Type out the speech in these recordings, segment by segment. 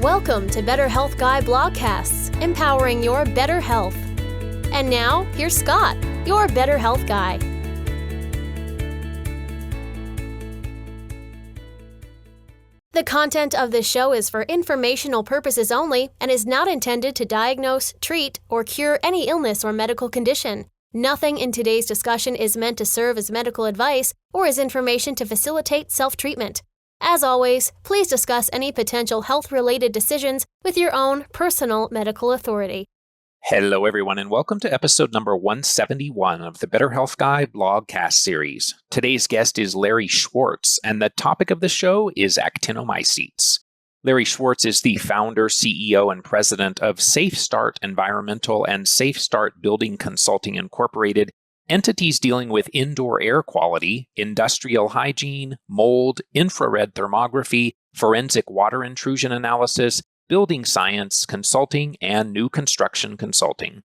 Welcome to Better Health Guy Blogcasts, empowering your better health. And now, here's Scott, your Better Health Guy. The content of this show is for informational purposes only and is not intended to diagnose, treat, or cure any illness or medical condition. Nothing in today's discussion is meant to serve as medical advice or as information to facilitate self-treatment. As always, please discuss any potential health-related decisions with your own personal medical authority. Hello, everyone, and welcome to episode number 171 of the Better Health Guy blogcast series. Today's guest is Larry Schwartz, and the topic of the show is Actinomycetes. Larry Schwartz is the founder, CEO, and president of Safestart Environmental and Safestart Building Consulting Incorporated, entities dealing with indoor air quality, industrial hygiene, mold, infrared thermography, forensic water intrusion analysis, building science consulting, and new construction consulting.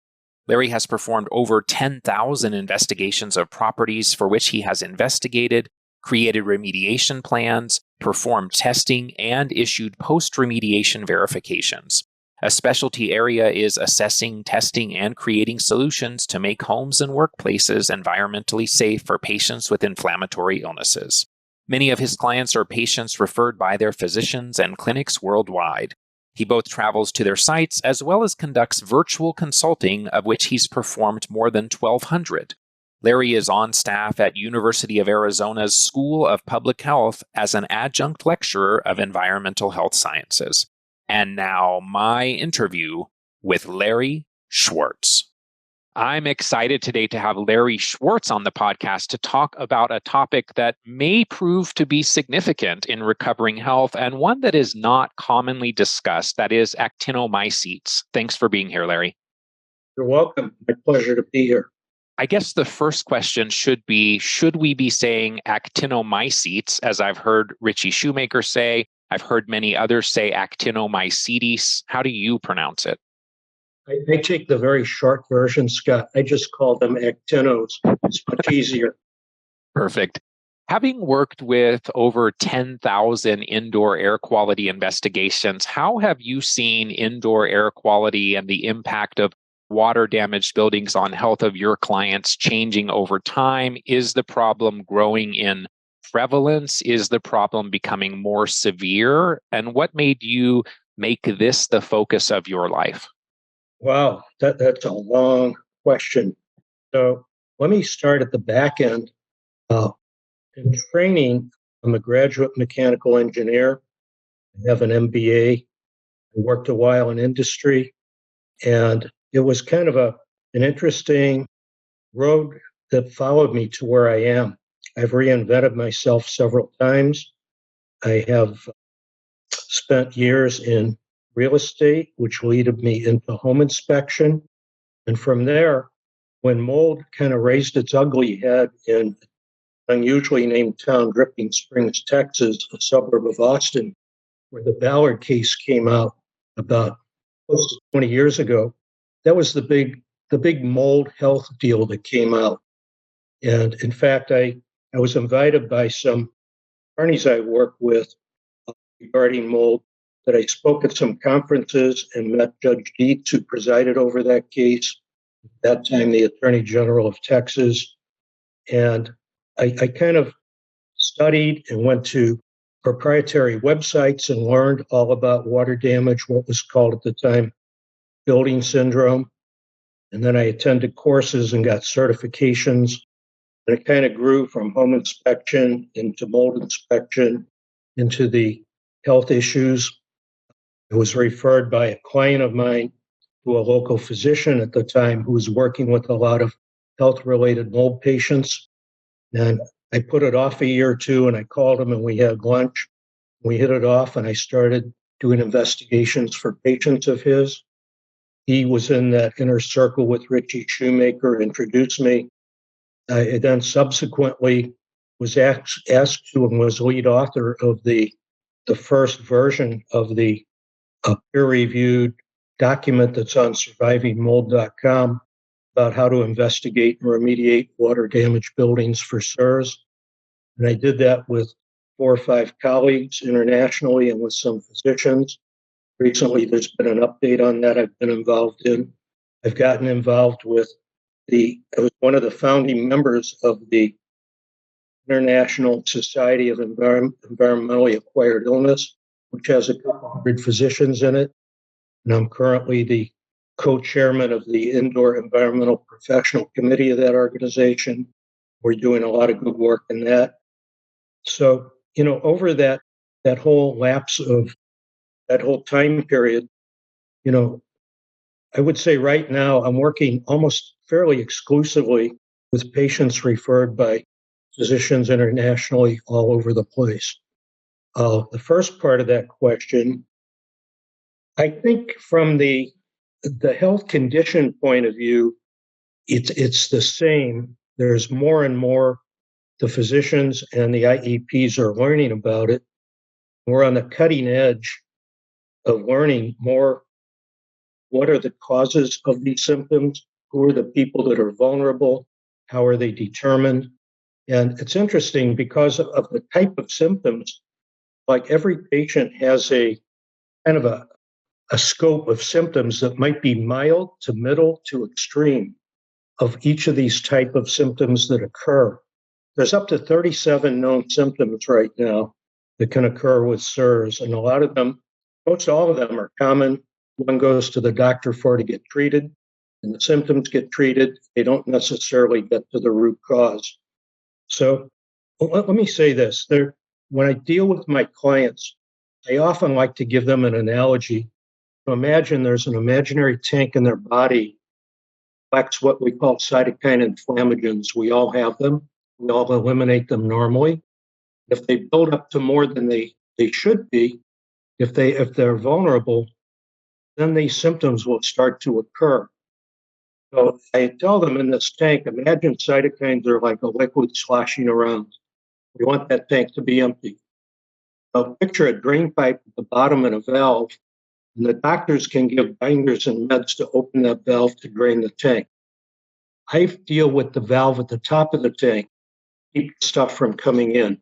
Larry has performed over 10,000 investigations of properties for which he has investigated, created remediation plans, performed testing, and issued post-remediation verifications. A specialty area is assessing, testing, and creating solutions to make homes and workplaces environmentally safe for patients with inflammatory illnesses. Many of his clients are patients referred by their physicians and clinics worldwide. He both travels to their sites as well as conducts virtual consulting, of which he's performed more than 1,200. Larry is on staff at University of Arizona's School of Public Health as an adjunct lecturer of environmental health sciences. And now my interview with Larry Schwartz. I'm excited today to have Larry Schwartz on the podcast to talk about a topic that may prove to be significant in recovering health and one that is not commonly discussed, that is actinomycetes. Thanks for being here, Larry. You're welcome. My pleasure to be here. I guess the first question should be, should we be saying actinomycetes, as I've heard Richie Shoemaker say? I've heard many others say Actinomycetes. How do you pronounce it? I take the very short version, Scott. I just call them actinos. It's much easier. Perfect. Having worked with over 10,000 indoor air quality investigations, how have you seen indoor air quality and the impact of water-damaged buildings on health of your clients changing over time? Is the problem growing in prevalence? Is the problem becoming more severe? And what made you make this the focus of your life? Wow, that's a long question. So let me start at the back end. In training, I'm a graduate mechanical engineer. I have an MBA. I worked a while in industry. And it was kind of an interesting road that followed me to where I am. I've reinvented myself several times. I have spent years in real estate, which led me into home inspection. And from there, when mold kind of raised its ugly head in an unusually named town, Dripping Springs, Texas, a suburb of Austin, where the Ballard case came out about close to 20 years ago, that was the big mold health deal that came out. And in fact, I was invited by some attorneys I work with regarding mold, that I spoke at some conferences and met Judge Dietz, who presided over that case, at that time the Attorney General of Texas. And I kind of studied and went to proprietary websites and learned all about water damage, what was called at the time building syndrome. And then I attended courses and got certifications. And it kind of grew from home inspection into mold inspection into the health issues. I was referred by a client of mine to a local physician at the time who was working with a lot of health-related mold patients. And I put it off a year or two, and I called him, and we had lunch. We hit it off, and I started doing investigations for patients of his. He was in that inner circle with Richie Shoemaker, introduced me. I then subsequently was asked to and was lead author of the first version of the peer-reviewed document that's on survivingmold.com about how to investigate and remediate water-damaged buildings for CIRS. And I did that with 4 or 5 colleagues internationally and with some physicians. Recently, there's been an update on that I've been involved in. I've gotten involved with I was one of the founding members of the International Society of Environmentally Acquired Illness, which has a couple hundred physicians in it. And I'm currently the co-chairman of the Indoor Environmental Professional Committee of that organization. We're doing a lot of good work in that. So, over that whole lapse of that whole time period, I would say right now I'm working almost fairly exclusively with patients referred by physicians internationally all over the place. The first part of that question, I think from the health condition point of view, it's the same. There's more and more the physicians and the IEPs are learning about it. We're on the cutting edge of learning more. What are the causes of these symptoms? Who are the people that are vulnerable? How are they determined? And it's interesting because of the type of symptoms, like every patient has a kind of a scope of symptoms that might be mild to middle to extreme of each of these type of symptoms that occur. There's up to 37 known symptoms right now that can occur with CIRS, and a lot of them, most all of them are common. One goes to the doctor for to get treated, and the symptoms get treated. They don't necessarily get to the root cause. So let me say this. When I deal with my clients, I often like to give them an analogy. Imagine there's an imaginary tank in their body, collects what we call cytokine inflammagens. We all have them. We all eliminate them normally. If they build up to more than they should be, if they're vulnerable, then these symptoms will start to occur. So I tell them in this tank, imagine cytokines are like a liquid sloshing around. We want that tank to be empty. Now picture a drain pipe at the bottom and a valve, and the doctors can give binders and meds to open that valve to drain the tank. I deal with the valve at the top of the tank, keep stuff from coming in.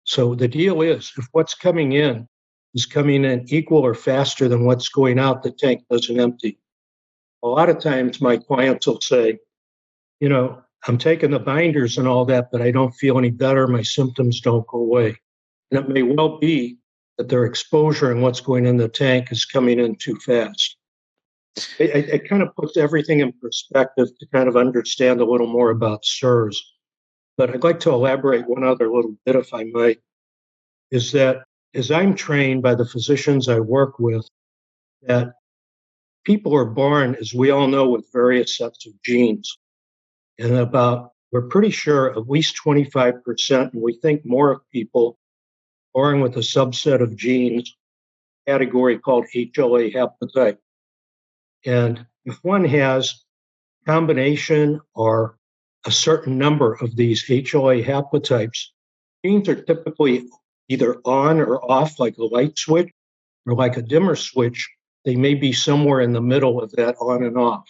So the deal is, if what's coming in is coming in equal or faster than what's going out, the tank doesn't empty. A lot of times my clients will say, I'm taking the binders and all that, but I don't feel any better. My symptoms don't go away. And it may well be that their exposure and what's going in the tank is coming in too fast. It kind of puts everything in perspective to kind of understand a little more about CIRS. But I'd like to elaborate one other little bit, if I might, is that as I'm trained by the physicians I work with, that people are born, as we all know, with various sets of genes. And we're pretty sure at least 25%, and we think more of people born with a subset of genes, category called HLA haplotype. And if one has combination or a certain number of these HLA haplotypes, genes are typically either on or off like a light switch or like a dimmer switch. They may be somewhere in the middle of that on and off.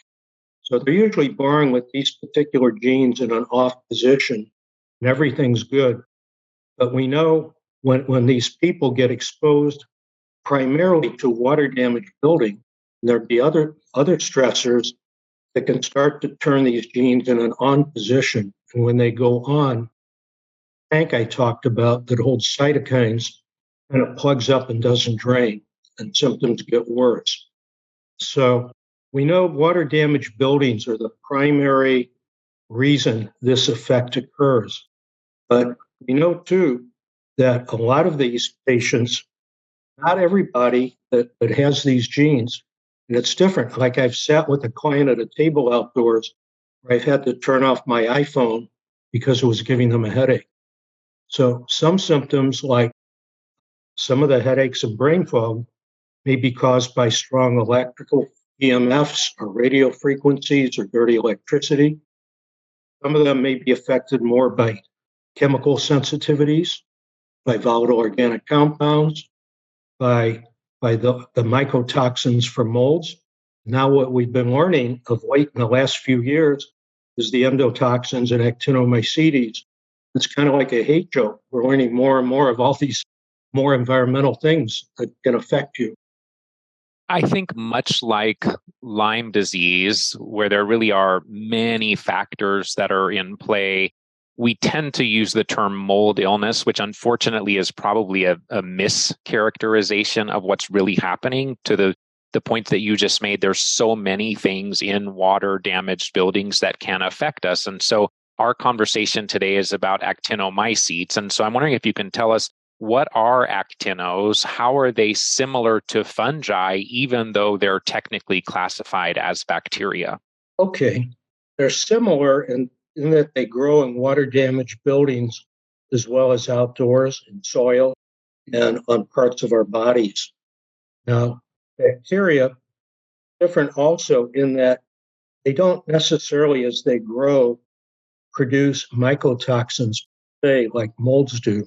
So they're usually born with these particular genes in an off position and everything's good. But we know when these people get exposed primarily to water damaged building, there'd be other stressors that can start to turn these genes in an on position. And when they go on, the tank I talked about that holds cytokines kind of plugs up and doesn't drain, and symptoms get worse. So we know water damaged buildings are the primary reason this effect occurs. But we know too that a lot of these patients, not everybody that has these genes, and it's different. Like I've sat with a client at a table outdoors where I've had to turn off my iPhone because it was giving them a headache. So some symptoms, like some of the headaches and brain fog, may be caused by strong electrical EMFs or radio frequencies or dirty electricity. Some of them may be affected more by chemical sensitivities, by volatile organic compounds, by the mycotoxins from molds. Now what we've been learning of late in the last few years is the endotoxins and Actinomycetes. It's kind of like a hate joke. We're learning more and more of all these more environmental things that can affect you. I think much like Lyme disease, where there really are many factors that are in play, we tend to use the term mold illness, which unfortunately is probably a mischaracterization of what's really happening. To the point that you just made, there's so many things in water damaged buildings that can affect us. And so our conversation today is about actinomycetes. And so I'm wondering if you can tell us, what are actinos? How are they similar to fungi, even though they're technically classified as bacteria? Okay, they're similar in that they grow in water damaged buildings as well as outdoors in soil and on parts of our bodies. Now, bacteria different also in that they don't necessarily, as they grow, produce mycotoxins, say, like molds do.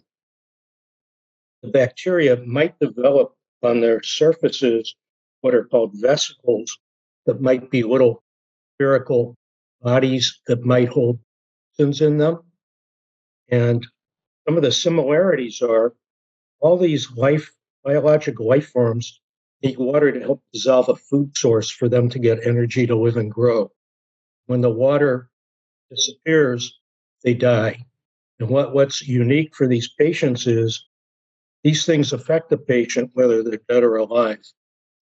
The bacteria might develop on their surfaces what are called vesicles that might be little spherical bodies that might hold toxins in them. And some of the similarities are all these biological life forms need water to help dissolve a food source for them to get energy to live and grow. When the water disappears, they die. And what's unique for these patients is these things affect the patient whether they're dead or alive.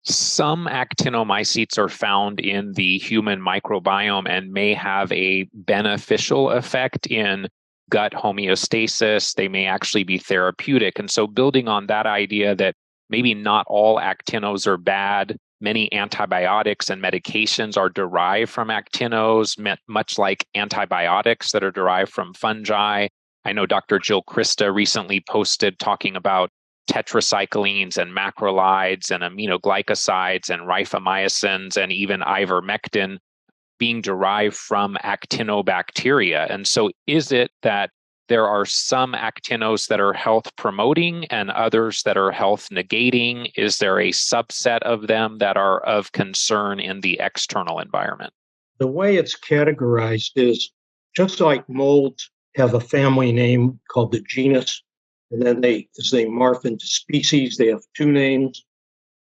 Some actinomycetes are found in the human microbiome and may have a beneficial effect in gut homeostasis. They may actually be therapeutic. And so, building on that idea that maybe not all actinos are bad, many antibiotics and medications are derived from actinos, much like antibiotics that are derived from fungi. I know Dr. Jill Krista recently posted talking about tetracyclines and macrolides and aminoglycosides and rifamycins and even ivermectin being derived from actinobacteria. And so is it that there are some actinos that are health promoting and others that are health negating? Is there a subset of them that are of concern in the external environment? The way it's categorized is just like molds have a family name called the genus, and then as they morph into species, they have two names,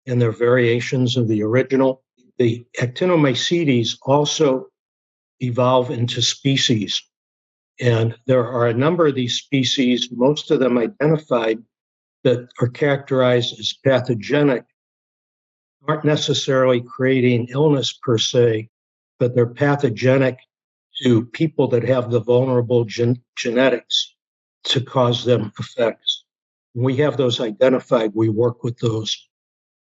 and they're variations of the original. The Actinomycetes also evolve into species. And there are a number of these species, most of them identified, that are characterized as pathogenic, aren't necessarily creating illness per se, but they're pathogenic to people that have the vulnerable genetics to cause them effects. When we have those identified, we work with those.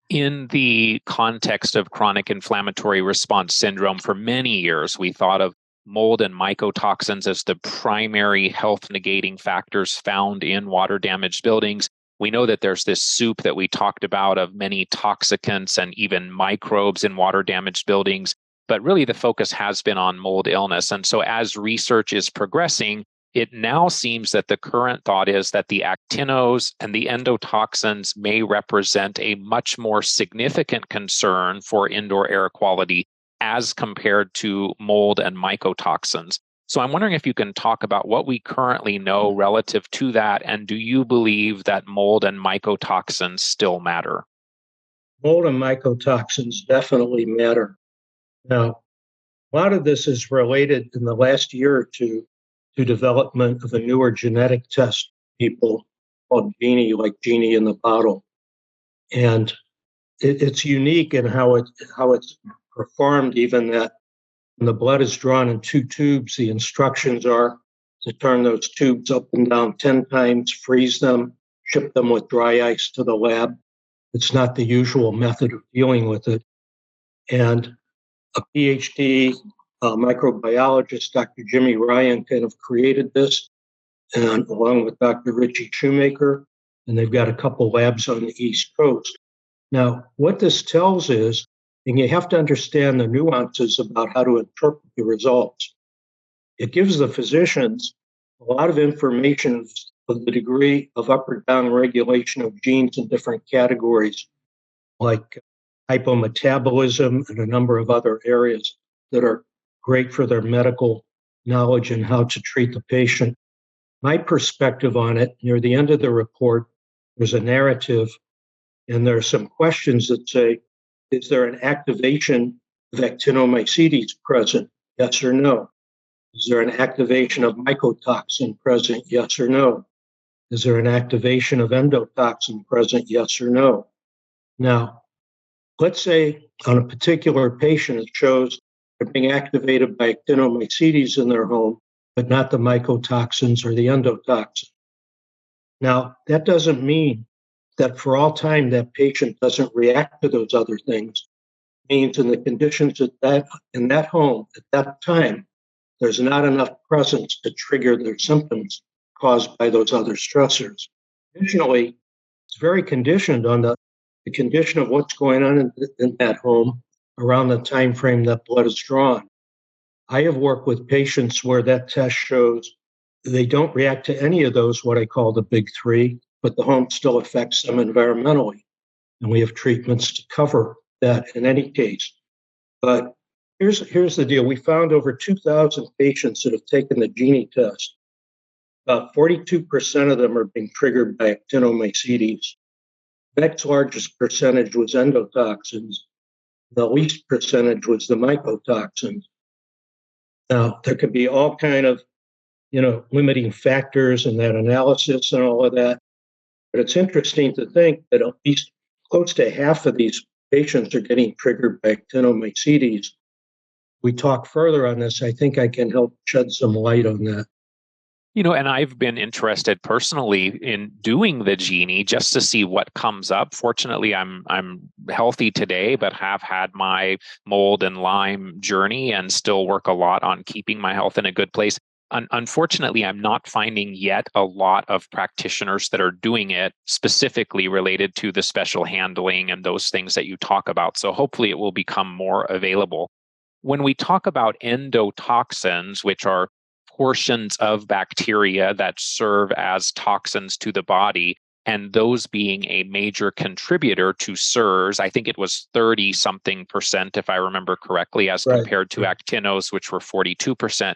In the context of chronic inflammatory response syndrome, for many years, we thought of mold and mycotoxins as the primary health negating factors found in water damaged buildings. We know that there's this soup that we talked about of many toxicants and even microbes in water damaged buildings, but really the focus has been on mold illness. And so as research is progressing, it now seems that the current thought is that the actinos and the endotoxins may represent a much more significant concern for indoor air quality as compared to mold and mycotoxins. So I'm wondering if you can talk about what we currently know relative to that, and do you believe that mold and mycotoxins still matter? Mold and mycotoxins definitely matter. Now, a lot of this is related in the last year or two to development of a newer genetic test people called Genie, like Genie in the bottle. And it's unique in how it's performed, even that when the blood is drawn in two tubes, the instructions are to turn those tubes up and down 10 times, freeze them, ship them with dry ice to the lab. It's not the usual method of dealing with it. And a PhD microbiologist, Dr. Jimmy Ryan, kind of created this, and along with Dr. Richie Shoemaker, and they've got a couple labs on the East Coast. Now, what this tells is, and you have to understand the nuances about how to interpret the results. It gives the physicians a lot of information of the degree of up or down regulation of genes in different categories, like hypometabolism and a number of other areas that are great for their medical knowledge and how to treat the patient. My perspective on it, near the end of the report, there's a narrative, and there are some questions that say, Is there an activation of actinomycetes present? Yes or no? Is there an activation of mycotoxin present? Yes or no? Is there an activation of endotoxin present? Yes or no? Now, let's say on a particular patient, it shows they're being activated by actinomycetes in their home, but not the mycotoxins or the endotoxin. Now, that doesn't mean that for all time that patient doesn't react to those other things. It means in the conditions in that home at that time, there's not enough presence to trigger their symptoms caused by those other stressors. Additionally, it's very conditioned on the condition of what's going on in that home around the time frame that blood is drawn. I have worked with patients where that test shows they don't react to any of those, what I call the big three, but the home still affects them environmentally. And we have treatments to cover that in any case. But here's the deal. We found over 2,000 patients that have taken the Gini test. About 42% of them are being triggered by actinomycetes. The next largest percentage was endotoxins. The least percentage was the mycotoxins. Now, there could be all kind of, limiting factors in that analysis and all of that. But it's interesting to think that at least close to half of these patients are getting triggered by actinomycetes. We talk further on this. I think I can help shed some light on that. And I've been interested personally in doing the Gini just to see what comes up. Fortunately, I'm healthy today, but have had my mold and Lyme journey and still work a lot on keeping my health in a good place. Unfortunately, I'm not finding yet a lot of practitioners that are doing it specifically related to the special handling and those things that you talk about. So hopefully it will become more available. When we talk about endotoxins, which are portions of bacteria that serve as toxins to the body, and those being a major contributor to CIRS, I think it was 30-something%, if I remember correctly, as compared to actinos, which were 42%.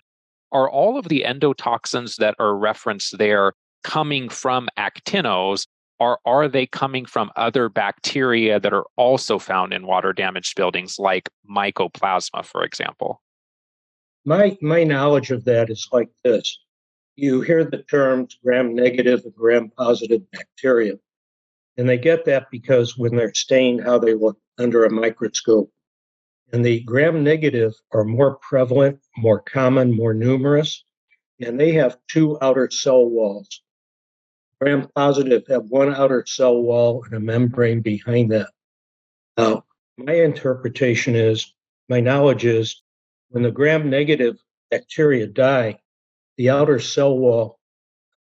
Are all of the endotoxins that are referenced there coming from actinos, or are they coming from other bacteria that are also found in water-damaged buildings, like mycoplasma, for example? My knowledge of that is like this. You hear the terms gram-negative and gram-positive bacteria, and they get that because when they're stained, how they look under a microscope. And the gram-negative are more prevalent, more common, more numerous, and they have two outer cell walls. Gram-positive have one outer cell wall and a membrane behind that. Now, my interpretation is, my knowledge is, when the gram-negative bacteria die, the outer cell wall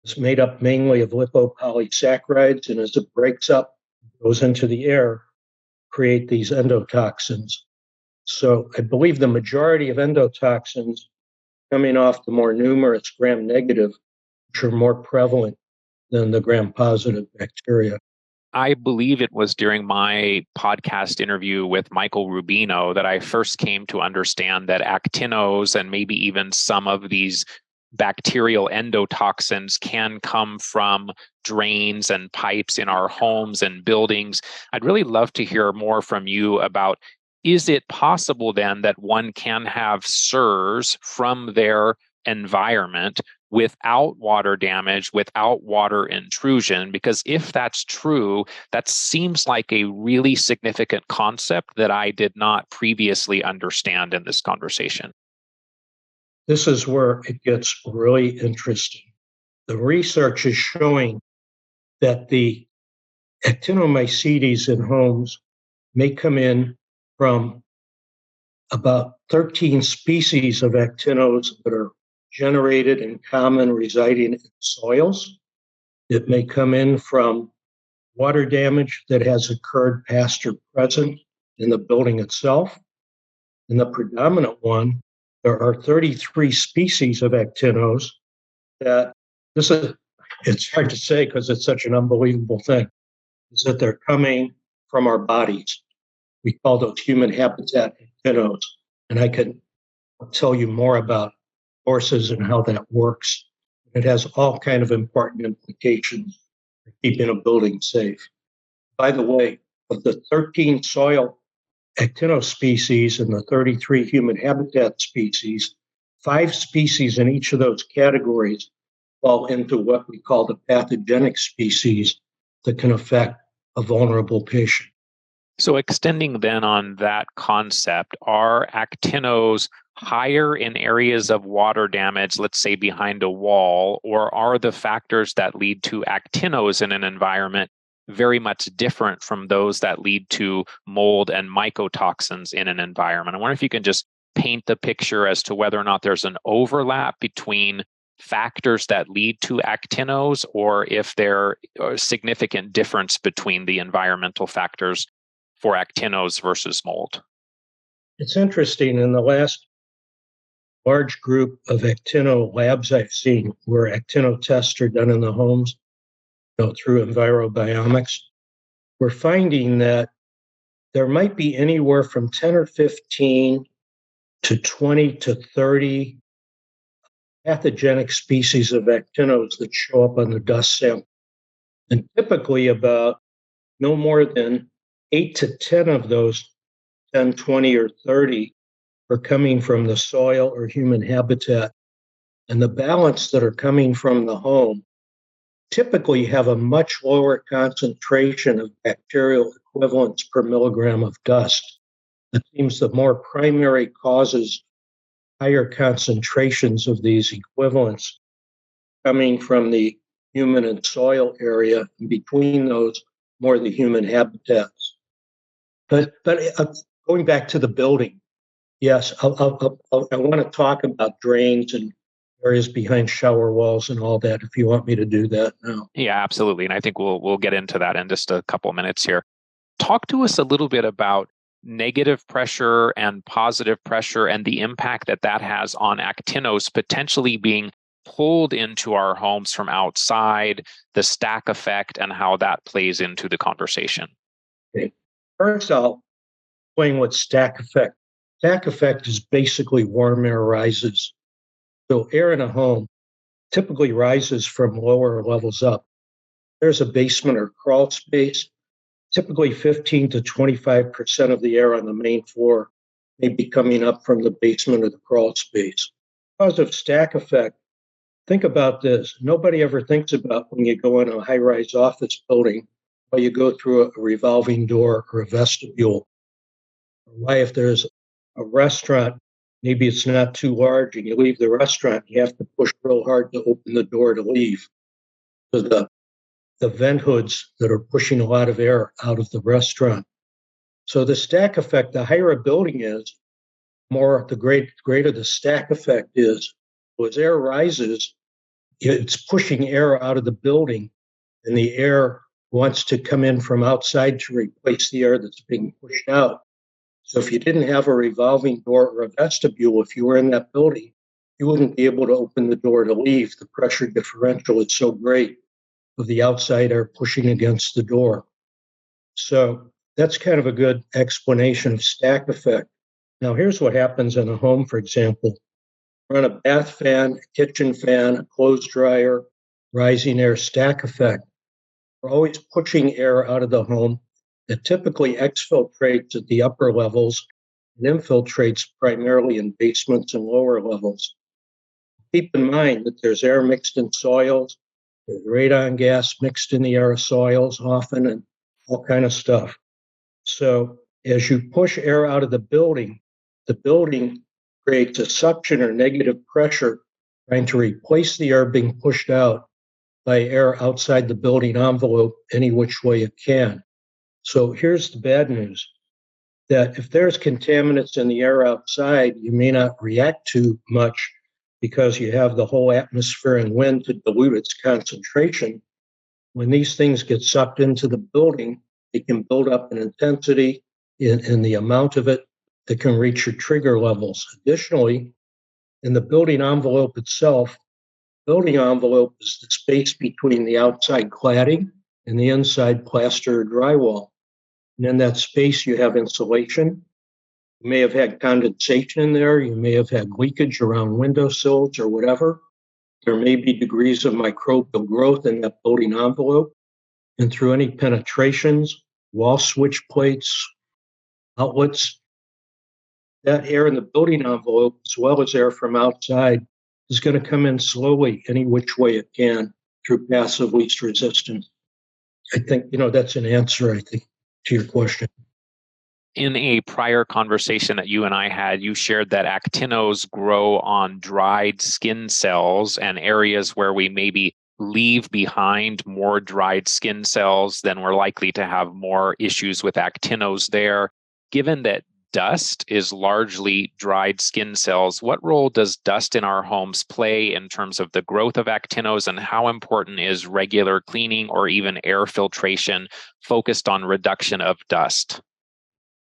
is made up mainly of lipopolysaccharides, and as it breaks up, goes into the air, create these endotoxins. So I believe the majority of endotoxins coming off the more numerous gram-negative, which are more prevalent than the gram-positive bacteria. I believe it was during my podcast interview with Michael Rubino that I first came to understand that actinos and maybe even some of these bacterial endotoxins can come from drains and pipes in our homes and buildings. I'd really love to hear more from you about, is it possible then that one can have CIRS from their environment without water damage, without water intrusion? Because if that's true, that seems like a really significant concept that I did not previously understand in this conversation. This is where it gets really interesting. The research is showing that the actinomycetes in homes may come in from about 13 species of actinos that are generated in common residing in soils. It may come in from water damage that has occurred past or present in the building itself. And the predominant one, there are 33 species of actinos that it's hard to say because it's such an unbelievable thing, is that they're coming from our bodies. We call those human habitat actinos. And I can tell you more about horses and how that works. It has all kind of important implications for keeping a building safe. By the way, of the 13 soil actinospecies and the 33 human habitat species, 5 species in each of those categories fall into what we call the pathogenic species that can affect a vulnerable patient. So extending then on that concept, are actinos higher in areas of water damage, let's say behind a wall, or are the factors that lead to actinos in an environment very much different from those that lead to mold and mycotoxins in an environment? I wonder if you can just paint the picture as to whether or not there's an overlap between factors that lead to actinos, or if there are significant difference between the environmental factors for actinos versus mold. It's interesting, in the last large group of actino labs I've seen where actino tests are done in the homes, through EnviroBiomics, we're finding that there might be anywhere from 10 or 15 to 20 to 30 pathogenic species of actinos that show up on the dust sample. And typically about no more than 8 to 10 of those 10, 20, or 30 are coming from the soil or human habitat. And the balance that are coming from the home typically have a much lower concentration of bacterial equivalents per milligram of dust. It seems the more primary causes higher concentrations of these equivalents coming from the human and soil area, and between those, more the human habitats. But going back to the building, yes, I want to talk about drains and areas behind shower walls and all that, if you want me to do that now. Yeah, absolutely. And I think we'll get into that in just a couple of minutes here. Talk to us a little bit about negative pressure and positive pressure and the impact that that has on actinos potentially being pulled into our homes from outside, the stack effect, and how that plays into the conversation. Okay. First, I'll explain what stack effect. Stack effect is basically warm air rises. So air in a home typically rises from lower levels up. There's a basement or crawl space. Typically 15 to 25% of the air on the main floor may be coming up from the basement or the crawl space. Because of stack effect, think about this. Nobody ever thinks about when you go in a high-rise office building, why you go through a revolving door or a vestibule. Or why, if there's a restaurant, maybe it's not too large and you leave the restaurant, you have to push real hard to open the door to leave. So the vent hoods that are pushing a lot of air out of the restaurant. So the stack effect, the higher a building is, the greater the stack effect is. So as air rises, it's pushing air out of the building, and the air wants to come in from outside to replace the air that's being pushed out. So if you didn't have a revolving door or a vestibule, if you were in that building, you wouldn't be able to open the door to leave. The pressure differential is so great of the outside air pushing against the door. So that's kind of a good explanation of stack effect. Now, here's what happens in a home, for example. Run a bath fan, a kitchen fan, a clothes dryer, rising air stack effect. We're always pushing air out of the home that typically exfiltrates at the upper levels and infiltrates primarily in basements and lower levels. Keep in mind that there's air mixed in soils, there's radon gas mixed in the air of soils often, and all kind of stuff. So as you push air out of the building creates a suction or negative pressure trying to replace the air being pushed out by air outside the building envelope any which way it can. So here's the bad news, that if there's contaminants in the air outside, you may not react to much because you have the whole atmosphere and wind to dilute its concentration. When these things get sucked into the building, it can build up an intensity in the amount of it that can reach your trigger levels. Additionally, in the building envelope itself, building envelope is the space between the outside cladding and the inside plaster or drywall. And in that space, you have insulation. You may have had condensation in there. You may have had leakage around windowsills or whatever. There may be degrees of microbial growth in that building envelope. And through any penetrations, wall switch plates, outlets. That air in the building envelope, as well as air from outside, is going to come in slowly any which way it can through paths of least resistance. I think, that's an answer, I think, to your question. In a prior conversation that you and I had, you shared that actinos grow on dried skin cells, and areas where we maybe leave behind more dried skin cells, then we're likely to have more issues with actinos there. Given that dust is largely dried skin cells, what role does dust in our homes play in terms of the growth of actinos, and how important is regular cleaning or even air filtration focused on reduction of dust?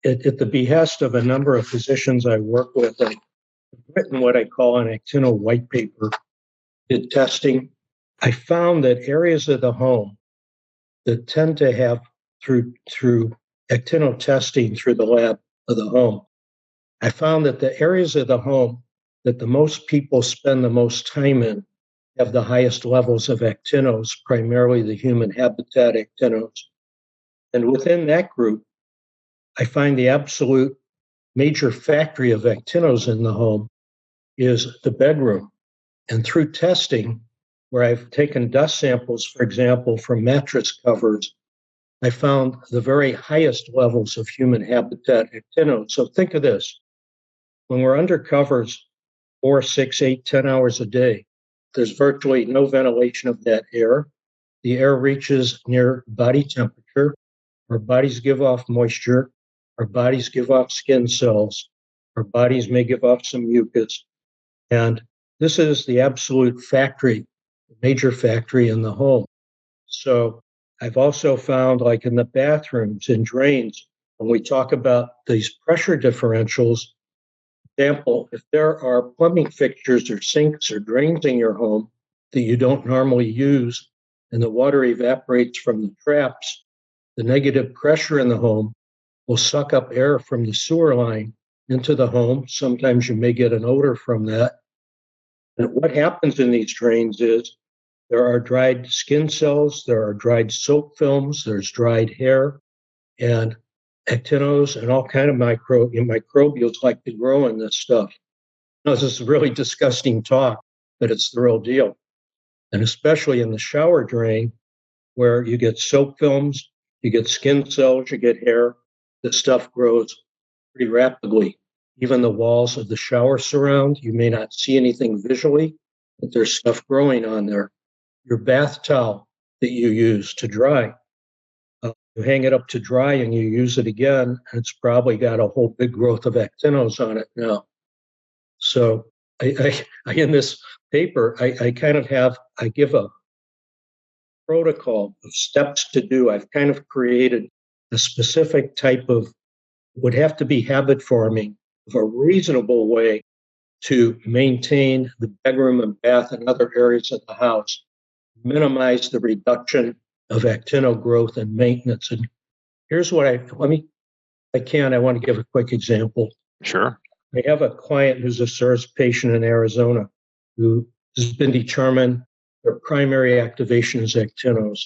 At the behest of a number of physicians I work with, I've written what I call an actino white paper, did testing. I found that areas of the home that tend to have, through actino testing through the lab of the home, I found that the areas of the home that the most people spend the most time in have the highest levels of actinos, primarily the human habitat actinos. And within that group, I find the absolute major factory of actinos in the home is the bedroom. And through testing, where I've taken dust samples, for example, from mattress covers, I found the very highest levels of human habitat actinos. So think of this. When we're under covers 4, 6, 8, 10 hours a day, there's virtually no ventilation of that air. The air reaches near body temperature. Our bodies give off moisture. Our bodies give off skin cells. Our bodies may give off some mucus. And this is the absolute factory, the major factory in the home. So I've also found, like in the bathrooms and drains, when we talk about these pressure differentials, for example, if there are plumbing fixtures or sinks or drains in your home that you don't normally use, and the water evaporates from the traps, the negative pressure in the home will suck up air from the sewer line into the home. Sometimes you may get an odor from that. And what happens in these drains is there are dried skin cells, there are dried soap films, there's dried hair, and actinos and all kind of microbials like to grow in this stuff. Now, this is really disgusting talk, but it's the real deal. And especially in the shower drain, where you get soap films, you get skin cells, you get hair, this stuff grows pretty rapidly. Even the walls of the shower surround, you may not see anything visually, but there's stuff growing on there. Your bath towel that you use to dry, you hang it up to dry and you use it again, and it's probably got a whole big growth of actinos on it now. So I in this paper, I give a protocol of steps to do. I've kind of created a specific type of, would have to be habit forming, of a reasonable way to maintain the bedroom and bath and other areas of the house, minimize the reduction of actino growth and maintenance. And here's what I want to give a quick example. Sure. I have a client who's a CIRS patient in Arizona who has been determined their primary activation is actinos.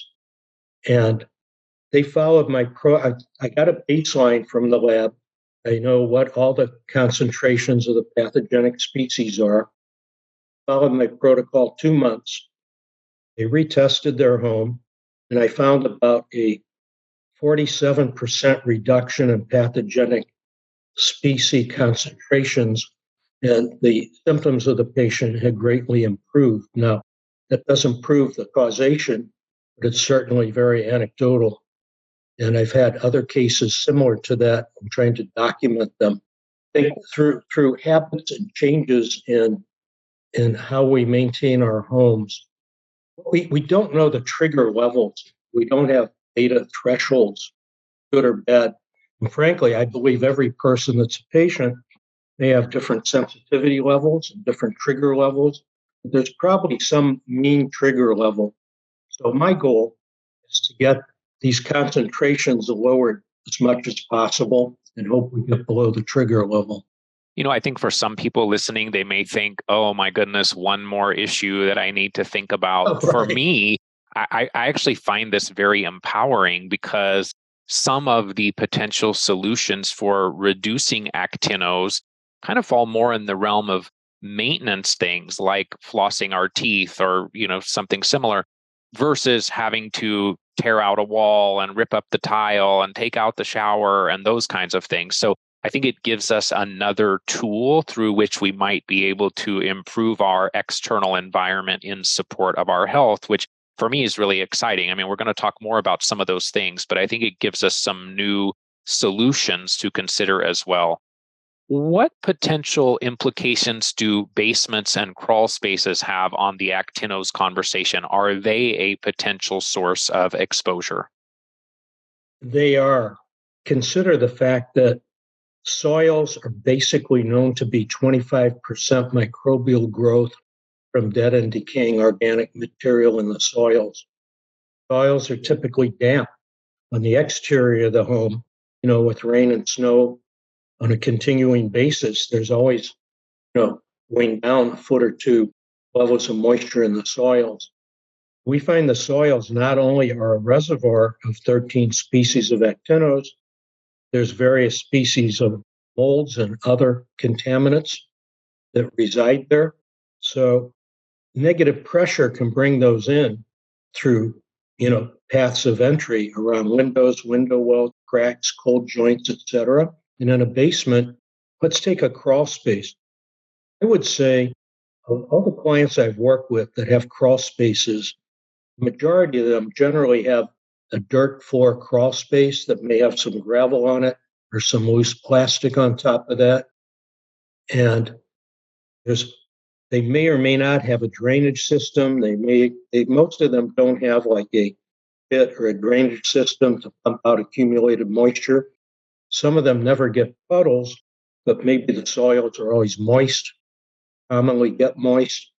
And they followed I got a baseline from the lab. I know what all the concentrations of the pathogenic species are. Followed my protocol 2 months. They retested their home, and I found about a 47% reduction in pathogenic species concentrations, and the symptoms of the patient had greatly improved. Now, that doesn't prove the causation, but it's certainly very anecdotal. And I've had other cases similar to that. I'm trying to document them. I think through habits and changes in how we maintain our homes, we don't know the trigger levels. We don't have data thresholds, good or bad. And frankly, I believe every person that's a patient may have different sensitivity levels and different trigger levels. But there's probably some mean trigger level. So my goal is to get these concentrations lowered as much as possible and hope we get below the trigger level. I think for some people listening, they may think, oh my goodness, one more issue that I need to think about. Oh, right. For me, I actually find this very empowering because some of the potential solutions for reducing actinos kind of fall more in the realm of maintenance things like flossing our teeth or, something similar versus having to tear out a wall and rip up the tile and take out the shower and those kinds of things. So I think it gives us another tool through which we might be able to improve our external environment in support of our health, which for me is really exciting. I mean, we're going to talk more about some of those things, but I think it gives us some new solutions to consider as well. What potential implications do basements and crawl spaces have on the actinos conversation? Are they a potential source of exposure? They are. Consider the fact that soils are basically known to be 25% microbial growth from dead and decaying organic material in the soils. Soils are typically damp on the exterior of the home, with rain and snow on a continuing basis. There's always, going down a foot or two levels of moisture in the soils. We find the soils not only are a reservoir of 13 species of actinos, there's various species of molds and other contaminants that reside there. So negative pressure can bring those in through, paths of entry around windows, window wells, cracks, cold joints, etc. And in a basement, let's take a crawl space. I would say of all the clients I've worked with that have crawl spaces, the majority of them generally have a dirt floor crawl space that may have some gravel on it or some loose plastic on top of that. And they may or may not have a drainage system. Most of them don't have like a pit or a drainage system to pump out accumulated moisture. Some of them never get puddles, but maybe the soils are always moist, commonly get moist.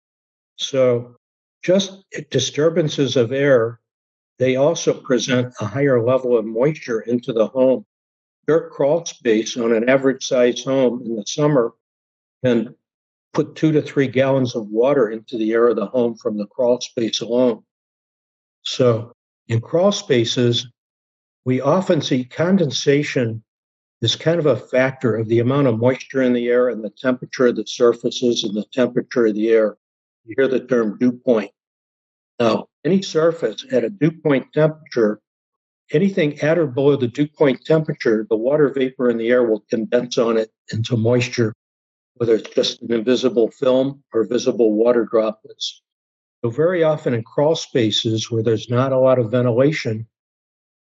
So just disturbances of air, they also present a higher level of moisture into the home. Dirt crawl space on an average size home in the summer can put 2 to 3 gallons of water into the air of the home from the crawl space alone. So in crawl spaces, we often see condensation is kind of a factor of the amount of moisture in the air and the temperature of the surfaces and the temperature of the air. You hear the term dew point. Now, any surface at a dew point temperature, anything at or below the dew point temperature, the water vapor in the air will condense on it into moisture, whether it's just an invisible film or visible water droplets. So very often in crawl spaces where there's not a lot of ventilation,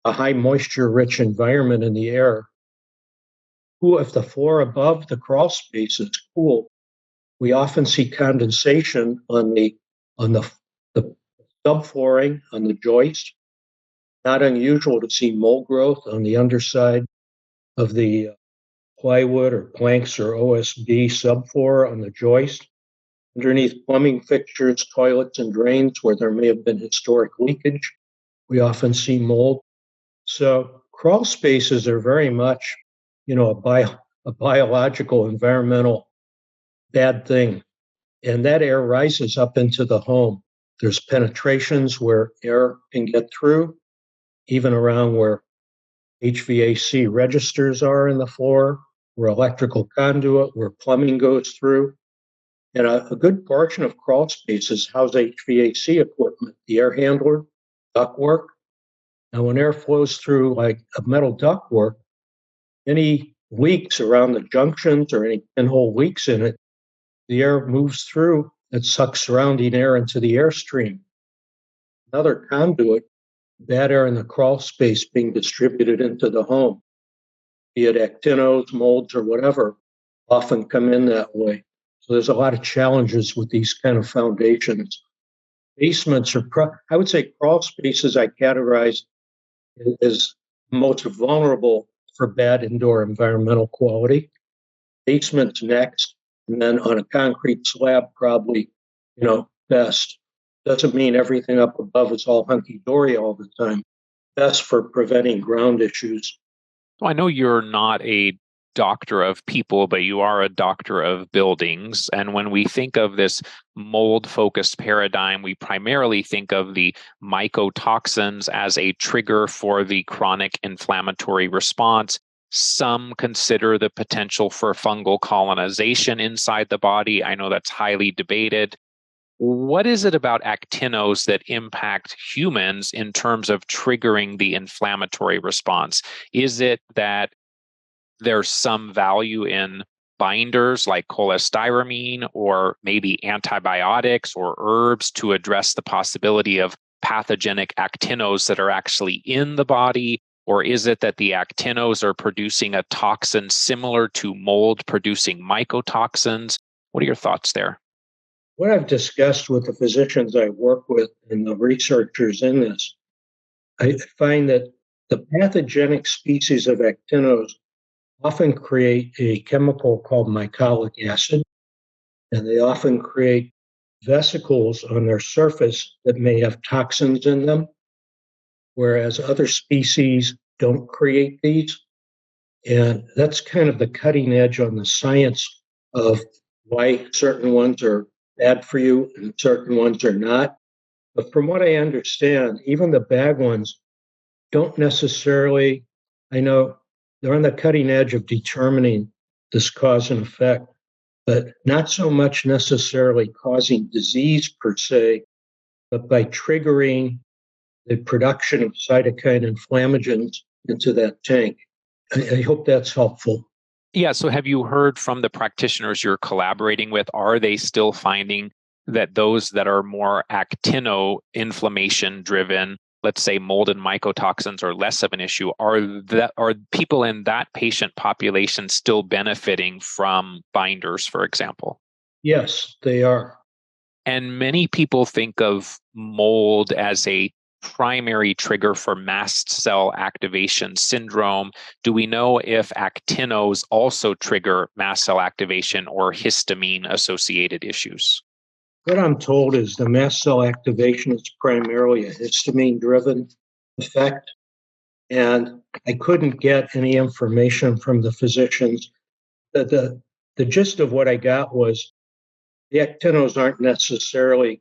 a high moisture-rich environment in the air, if the floor above the crawl space is cool, we often see condensation on the subflooring, on the joist. Not unusual to see mold growth on the underside of the plywood or planks or OSB subfloor on the joist. Underneath plumbing fixtures, toilets, and drains where there may have been historic leakage, we often see mold. So crawl spaces are very much, a biological, environmental bad thing. And that air rises up into the home. There's penetrations where air can get through, even around where HVAC registers are in the floor, where electrical conduit, where plumbing goes through. And a good portion of crawl spaces house HVAC equipment, the air handler, ductwork. Now, when air flows through like a metal ductwork, any leaks around the junctions or any pinhole leaks in it, the air moves through and sucks surrounding air into the airstream. Another conduit, bad air in the crawl space being distributed into the home, be it actinos, molds, or whatever, often come in that way. So there's a lot of challenges with these kind of foundations. Basements I would say crawl spaces I categorize as most vulnerable for bad indoor environmental quality. Basements next, and then on a concrete slab, probably, best. Doesn't mean everything up above is all hunky-dory all the time. Best for preventing ground issues. Well, I know you're not a doctor of people, but you are a doctor of buildings. And when we think of this mold-focused paradigm, we primarily think of the mycotoxins as a trigger for the chronic inflammatory response. Some consider the potential for fungal colonization inside the body. I know that's highly debated. What is it about actinos that impact humans in terms of triggering the inflammatory response? Is it that there's some value in binders like cholestyramine or maybe antibiotics or herbs to address the possibility of pathogenic actinos that are actually in the body? Or is it that the actinos are producing a toxin similar to mold producing mycotoxins? What are your thoughts there? What I've discussed with the physicians I work with and the researchers in this, I find that the pathogenic species of actinos often create a chemical called mycolic acid, and they often create vesicles on their surface that may have toxins in them, whereas other species don't create these. And that's kind of the cutting edge on the science of why certain ones are bad for you and certain ones are not. But from what I understand, even the bad ones don't necessarily, I know they're on the cutting edge of determining this cause and effect, but not so much necessarily causing disease per se, but by triggering the production of cytokine inflammagens into that tank. I hope that's helpful. Yeah, so have you heard from the practitioners you're collaborating with? Are they still finding that those that are more actino inflammation driven, let's say mold and mycotoxins, are less of an issue? Are people in that patient population still benefiting from binders, for example? Yes, they are. And many people think of mold as a primary trigger for mast cell activation syndrome. Do we know if actinos also trigger mast cell activation or histamine associated issues? What I'm told is the mast cell activation is primarily a histamine driven effect. And I couldn't get any information from the physicians. The gist of what I got was the actinos aren't necessarily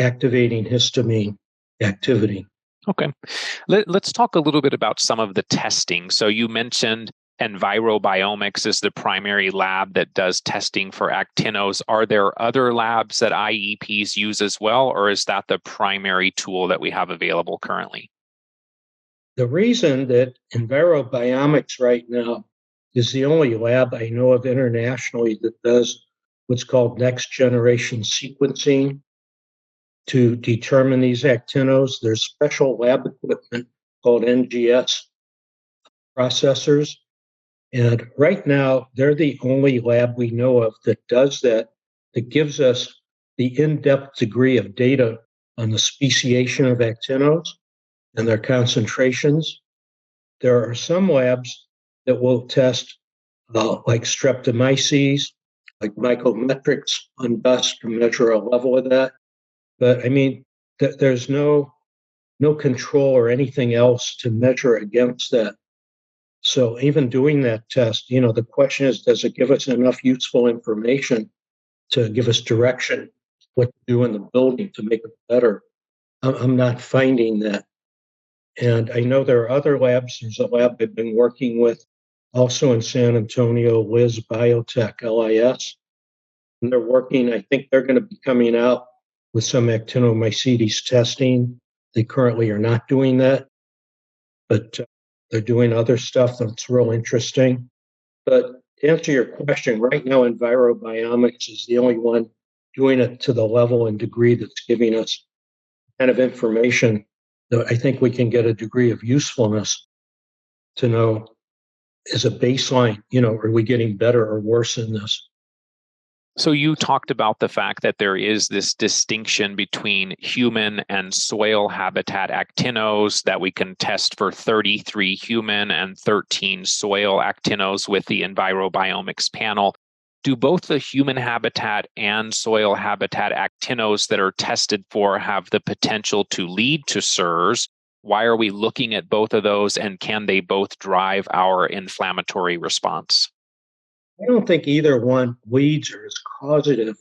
activating histamine activity. Okay. Let's talk a little bit about some of the testing. So you mentioned Envirobiomics is the primary lab that does testing for actinos. Are there other labs that IEPs use as well, or is that the primary tool that we have available currently? The reason that Envirobiomics right now is the only lab I know of internationally that does what's called next generation sequencing to determine these actinos. There's special lab equipment called NGS processors. And right now, they're the only lab we know of that does that, that gives us the in-depth degree of data on the speciation of actinos and their concentrations. There are some labs that will test like streptomyces, like mycometrics on dust to measure a level of that. But I mean, there's no control or anything else to measure against that. So even doing that test, the question is, does it give us enough useful information to give us direction what to do in the building to make it better? I'm not finding that. And I know there are other labs. There's a lab I've been working with also in San Antonio, Liz Biotech, LIS. And they're working, I think they're going to be coming out with some actinomycetes testing. They currently are not doing that, but they're doing other stuff that's real interesting. But to answer your question, right now, Envirobiomics is the only one doing it to the level and degree that's giving us kind of information that I think we can get a degree of usefulness to know as a baseline, are we getting better or worse in this? So you talked about the fact that there is this distinction between human and soil habitat actinos, that we can test for 33 human and 13 soil actinos with the Envirobiomics panel. Do both the human habitat and soil habitat actinos that are tested for have the potential to lead to CIRS, Why are we looking at both of those, and can they both drive our inflammatory response? I don't think either one leads or is causative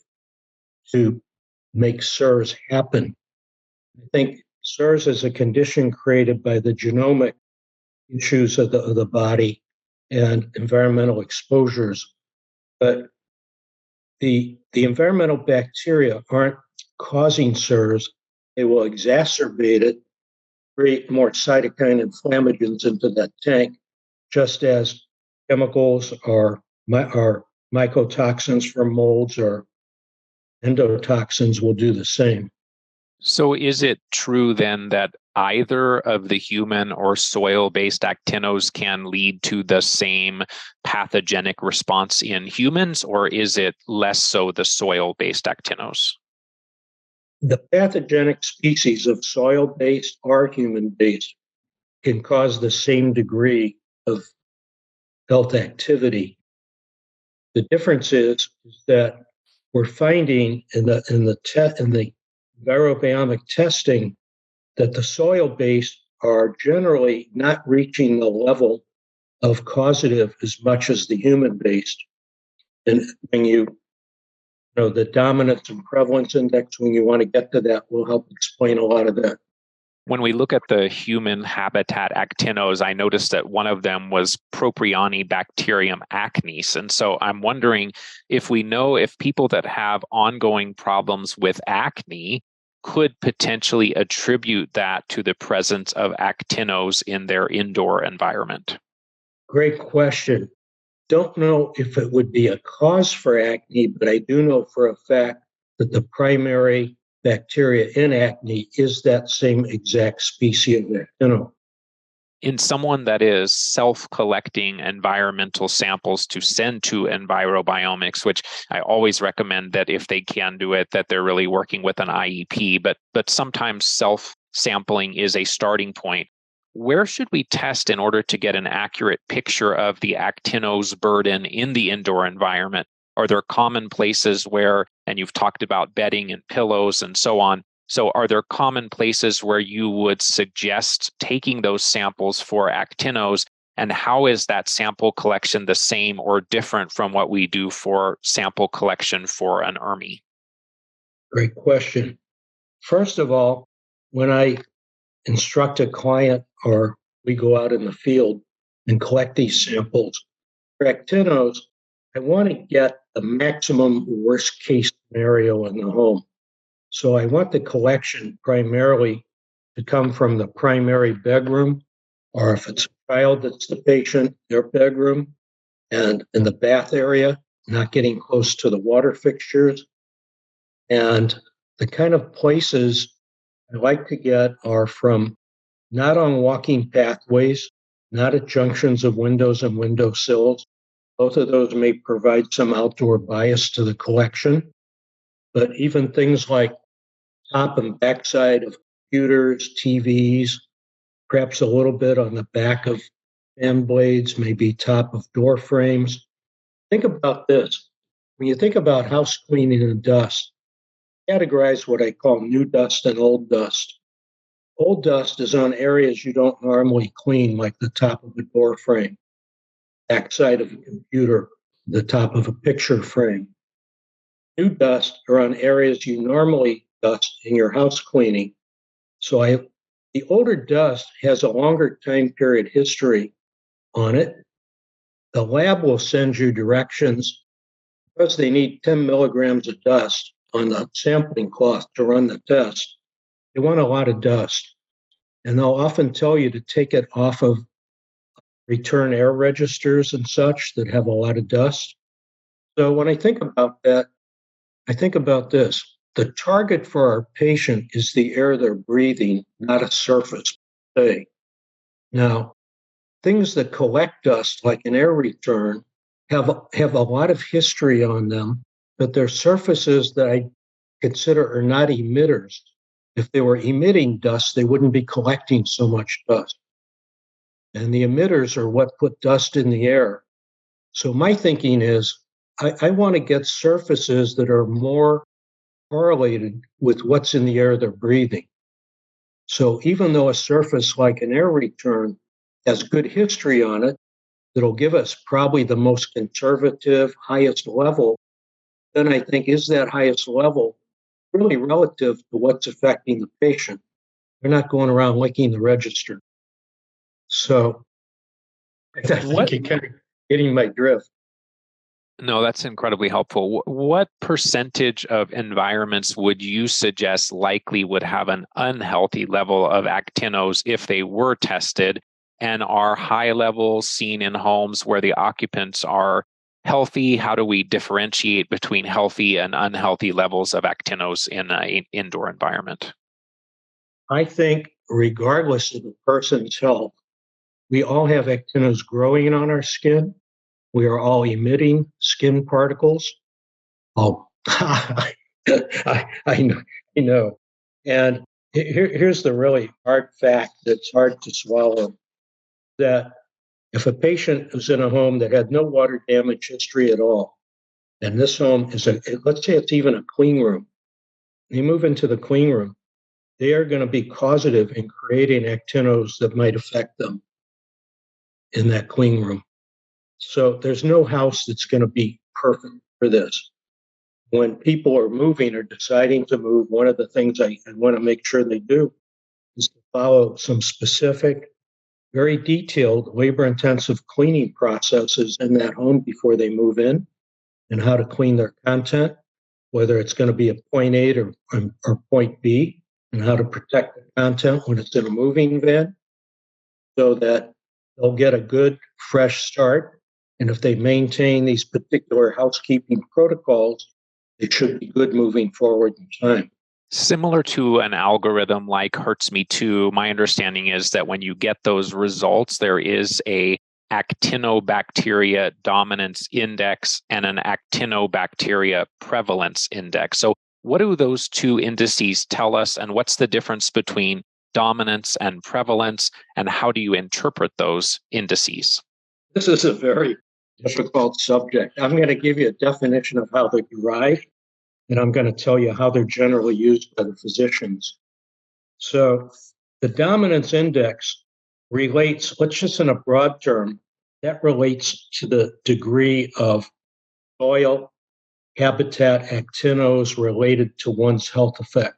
to make CIRS happen. I think CIRS is a condition created by the genomic issues of the body and environmental exposures. But the environmental bacteria aren't causing CIRS. They will exacerbate it, create more cytokine inflammagens into that tank, just as chemicals or mycotoxins from molds or endotoxins will do the same. So is it true then that either of the human or soil-based actinos can lead to the same pathogenic response in humans, or is it less so the soil-based actinos? The pathogenic species of soil-based or human-based can cause the same degree of health activity. The difference is that we're finding in the envirobiomic testing that the soil-based are generally not reaching the level of causative as much as the human-based. And when the dominance and prevalence index, when you want to get to that, will help explain a lot of that. When we look at the human habitat actinos, I noticed that one of them was Propionibacterium acnes. And so I'm wondering if we know if people that have ongoing problems with acne could potentially attribute that to the presence of actinos in their indoor environment. Great question. Don't know if it would be a cause for acne, but I do know for a fact that the primary bacteria in acne is that same exact species of actino. In someone that is self-collecting environmental samples to send to EnviroBiomics, which I always recommend that if they can do it, that they're really working with an IEP, but sometimes self-sampling is a starting point. Where should we test in order to get an accurate picture of the actinos burden in the indoor environment? Are there common places where, and you've talked about bedding and pillows and so on, so are there common places where you would suggest taking those samples for actinos, and how is that sample collection the same or different from what we do for sample collection for an ERMI? Great question. First of all, when I instruct a client or we go out in the field and collect these samples, for actinos, I want to get the maximum worst case scenario in the home. So I want the collection primarily to come from the primary bedroom, or if it's a child that's the patient, their bedroom, and in the bath area, not getting close to the water fixtures. And the kind of places I like to get are from not on walking pathways, not at junctions of windows and windowsills. Both of those may provide some outdoor bias to the collection, but even things like top and backside of computers, TVs, perhaps a little bit on the back of fan blades, maybe top of door frames. Think about this. When you think about house cleaning and dust, categorize what I call new dust and old dust. Old dust is on areas you don't normally clean, like the top of a door frame, backside of a computer, the top of a picture frame. New dust are on areas you normally dust in your house cleaning. So the older dust has a longer time period history on it. The lab will send you directions because they need 10 milligrams of dust on the sampling cloth to run the test. They want a lot of dust. And they'll often tell you to take it off of return air registers and such that have a lot of dust. So when I think about that, I think about this. The target for our patient is the air they're breathing, not a surface per se. Now, things that collect dust, like an air return, have a lot of history on them, but they're surfaces that I consider are not emitters. If they were emitting dust, they wouldn't be collecting so much dust. And the emitters are what put dust in the air. So my thinking is, I want to get surfaces that are more correlated with what's in the air they're breathing. So even though a surface like an air return has good history on it, that'll give us probably the most conservative, highest level, then I think is that highest level really relative to what's affecting the patient. They're not going around licking the register. So I think you're kind of getting my drift. No, that's incredibly helpful. What percentage of environments would you suggest likely would have an unhealthy level of actinos if they were tested? And are high levels seen in homes where the occupants are healthy? How do we differentiate between healthy and unhealthy levels of actinos in an indoor environment? I think regardless of the person's health, we all have actinos growing on our skin. We are all emitting skin particles. Oh, I know. And here's the really hard fact that's hard to swallow, that if a patient is in a home that had no water damage history at all, and this home is let's say it's even a clean room, they move into the clean room, they are going to be causative in creating actinos that might affect them in that clean room. So there's no house that's going to be perfect for this. When people are moving or deciding to move, one of the things I want to make sure they do is to follow some specific, very detailed, labor-intensive cleaning processes in that home before they move in, and how to clean their content, whether it's going to be a point A or point B, and how to protect the content when it's in a moving van so that they'll get a good, fresh start. And if they maintain these particular housekeeping protocols, it should be good moving forward in time. Similar to an algorithm like Hurts Me Too, my understanding is that when you get those results, there is a actinobacteria dominance index and an actinobacteria prevalence index. So what do those two indices tell us, and what's the difference between dominance and prevalence, and how do you interpret those indices? This is a very difficult subject. I'm going to give you a definition of how they're derived, and I'm going to tell you how they're generally used by the physicians. So the dominance index relates, let's just in a broad term, that relates to the degree of soil habitat actinos related to one's health effect.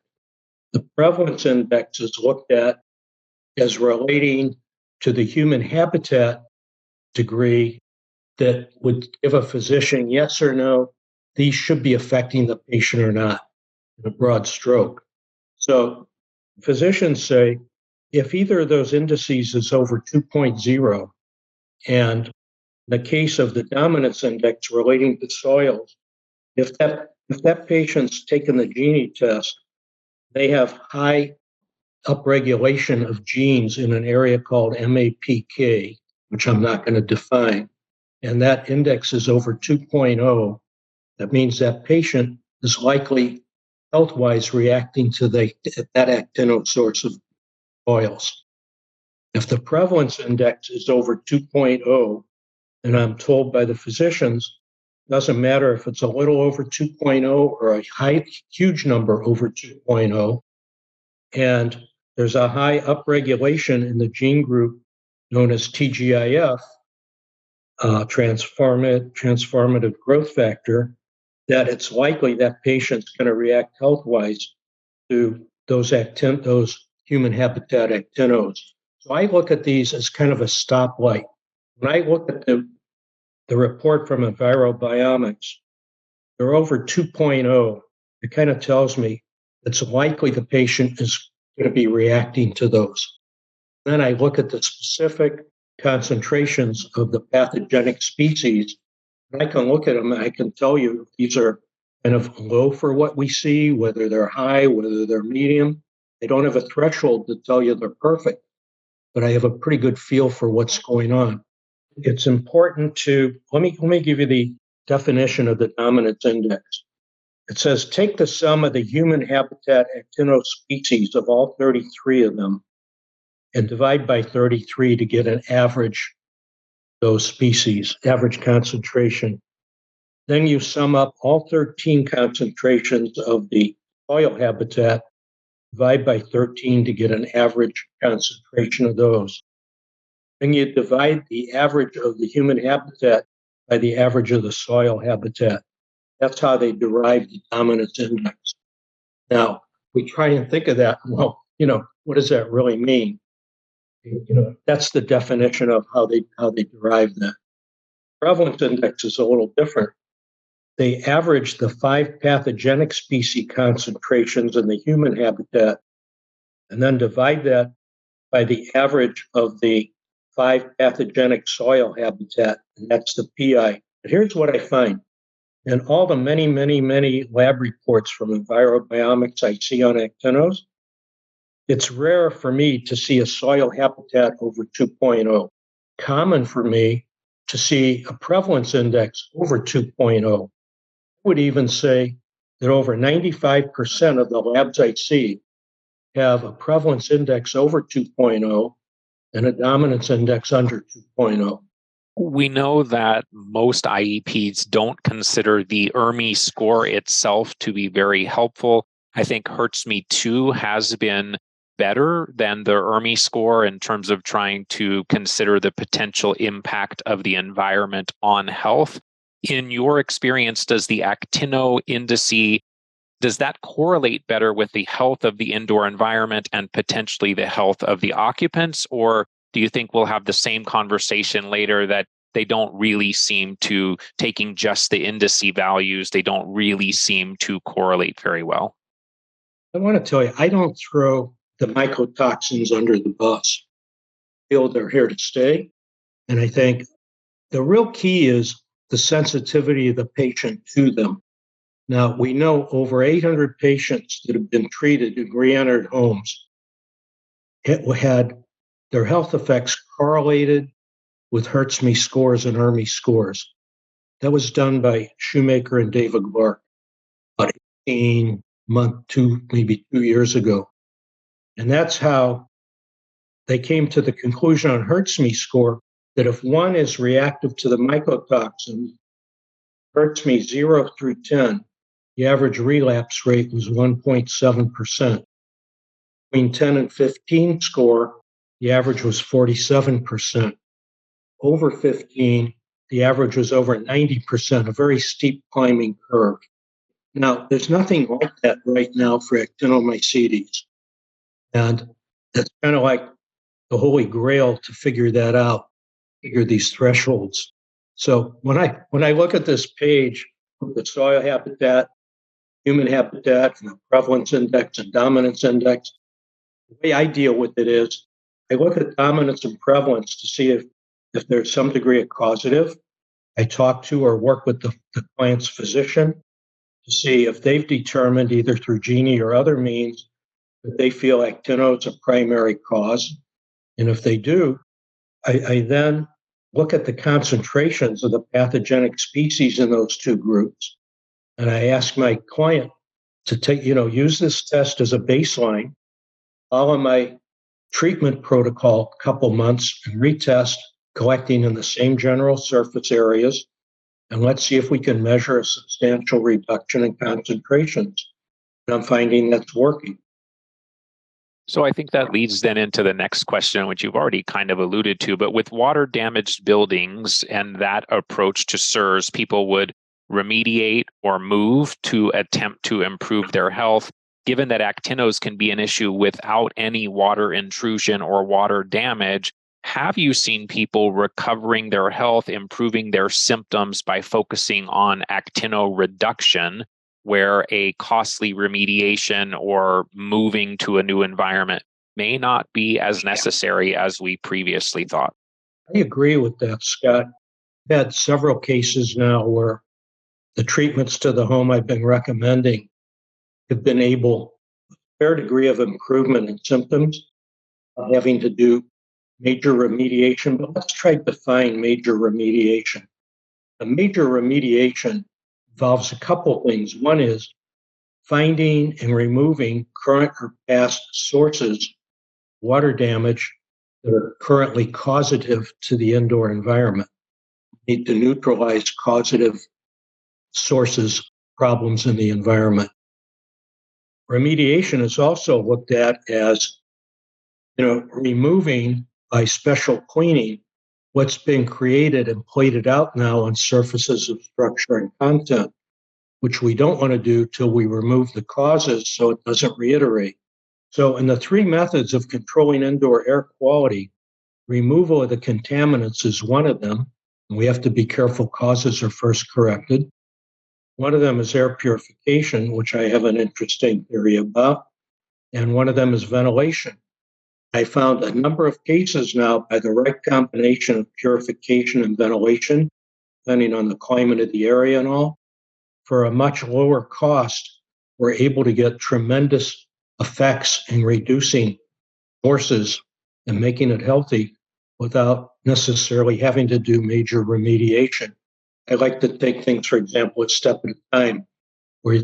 The prevalence index is looked at as relating to the human habitat degree that would give a physician yes or no, these should be affecting the patient or not, in a broad stroke. So physicians say if either of those indices is over 2.0, and in the case of the dominance index relating to soils, if that patient's taken the Gini test, they have high upregulation of genes in an area called MAPK, which I'm not going to define, and that index is over 2.0, that means that patient is likely health-wise reacting to that actino source of oils. If the prevalence index is over 2.0, and I'm told by the physicians, doesn't matter if it's a little over 2.0 or a huge number over 2.0, and there's a high upregulation in the gene group known as TGIF, transformative growth factor, that it's likely that patient's going to react health-wise to those human habitat actinos. So I look at these as kind of a stoplight. When I look at the report from EnviroBiomics, they're over 2.0. It kind of tells me it's likely the patient is going to be reacting to those. Then I look at the specific concentrations of the pathogenic species. I can look at them and I can tell you if these are kind of low for what we see, whether they're high, whether they're medium. They don't have a threshold to tell you they're perfect, but I have a pretty good feel for what's going on. It's important to, let me give you the definition of the dominance index. It says, take the sum of the human habitat actinospecies of all 33 of them and divide by 33 to get an average, those species, average concentration. Then you sum up all 13 concentrations of the soil habitat, divide by 13 to get an average concentration of those. Then you divide the average of the human habitat by the average of the soil habitat. That's how they derive the dominance index. Now, we try and think of that, well, what does that really mean? That's the definition of how they derive that. Prevalence index is a little different. They average the 5 pathogenic species concentrations in the human habitat and then divide that by the average of the 5 pathogenic soil habitat, and that's the PI. But here's what I find. In all the many, many, many lab reports from envirobiomics I see on actinos, it's rare for me to see a soil habitat over 2.0. Common for me to see a prevalence index over 2.0. I would even say that over 95% of the labs I see have a prevalence index over 2.0 and a dominance index under 2.0. We know that most IEPs don't consider the ERMI score itself to be very helpful. I think HERTSME-2 has been better than the ERMI score in terms of trying to consider the potential impact of the environment on health. In your experience, does the Actino indice, does that correlate better with the health of the indoor environment and potentially the health of the occupants? Or do you think we'll have the same conversation later that they don't really seem to, taking just the indice values, they don't really seem to correlate very well? I want to tell you, I don't throw the mycotoxins under the bus. I feel they're here to stay. And I think the real key is the sensitivity of the patient to them. Now, we know over 800 patients that have been treated in re-entered homes had their health effects correlated with HERTSME scores and ERMI scores. That was done by Shoemaker and David Clark about 18 months, maybe 2 years ago. And that's how they came to the conclusion on HERTSME score that if one is reactive to the mycotoxins, HERTSME 0 through 10, the average relapse rate was 1.7%. Between 10 and 15 score, the average was 47%. Over 15, the average was over 90%, a very steep climbing curve. Now, there's nothing like that right now for Actinomycetes. And it's kind of like the holy grail to figure that out, figure these thresholds. So when I look at this page with the soil habitat, human habitat, and the prevalence index and dominance index, the way I deal with it is I look at dominance and prevalence to see if there's some degree of causative. I talk to or work with the client's physician to see if they've determined either through Gini or other means that they feel actino is a primary cause. And if they do, I then look at the concentrations of the pathogenic species in those two groups. And I ask my client to use this test as a baseline, follow my treatment protocol a couple months and retest, collecting in the same general surface areas. And let's see if we can measure a substantial reduction in concentrations. And I'm finding that's working. So I think that leads then into the next question, which you've already kind of alluded to, but with water damaged buildings and that approach to CIRS, people would remediate or move to attempt to improve their health. Given that actinos can be an issue without any water intrusion or water damage, have you seen people recovering their health, improving their symptoms by focusing on actino reduction, where a costly remediation or moving to a new environment may not be as necessary as we previously thought? I agree with that, Scott. I've had several cases now where the treatments to the home I've been recommending have been able, a fair degree of improvement in symptoms, having to do major remediation. But let's try to define major remediation. A major remediation involves a couple things. One is finding and removing current or past sources, water damage that are currently causative to the indoor environment. We need to neutralize causative sources, problems in the environment. remediation is also looked at as, removing by special cleaning what's been created and plated out now on surfaces of structure and content, which we don't want to do till we remove the causes so it doesn't reiterate. So in the three methods of controlling indoor air quality, removal of the contaminants is one of them. And we have to be careful causes are first corrected. One of them is air purification, which I have an interesting theory about. And one of them is ventilation. I found a number of cases now by the right combination of purification and ventilation, depending on the climate of the area and all, for a much lower cost, we're able to get tremendous effects in reducing forces and making it healthy without necessarily having to do major remediation. I like to take things, for example, a step at a time, where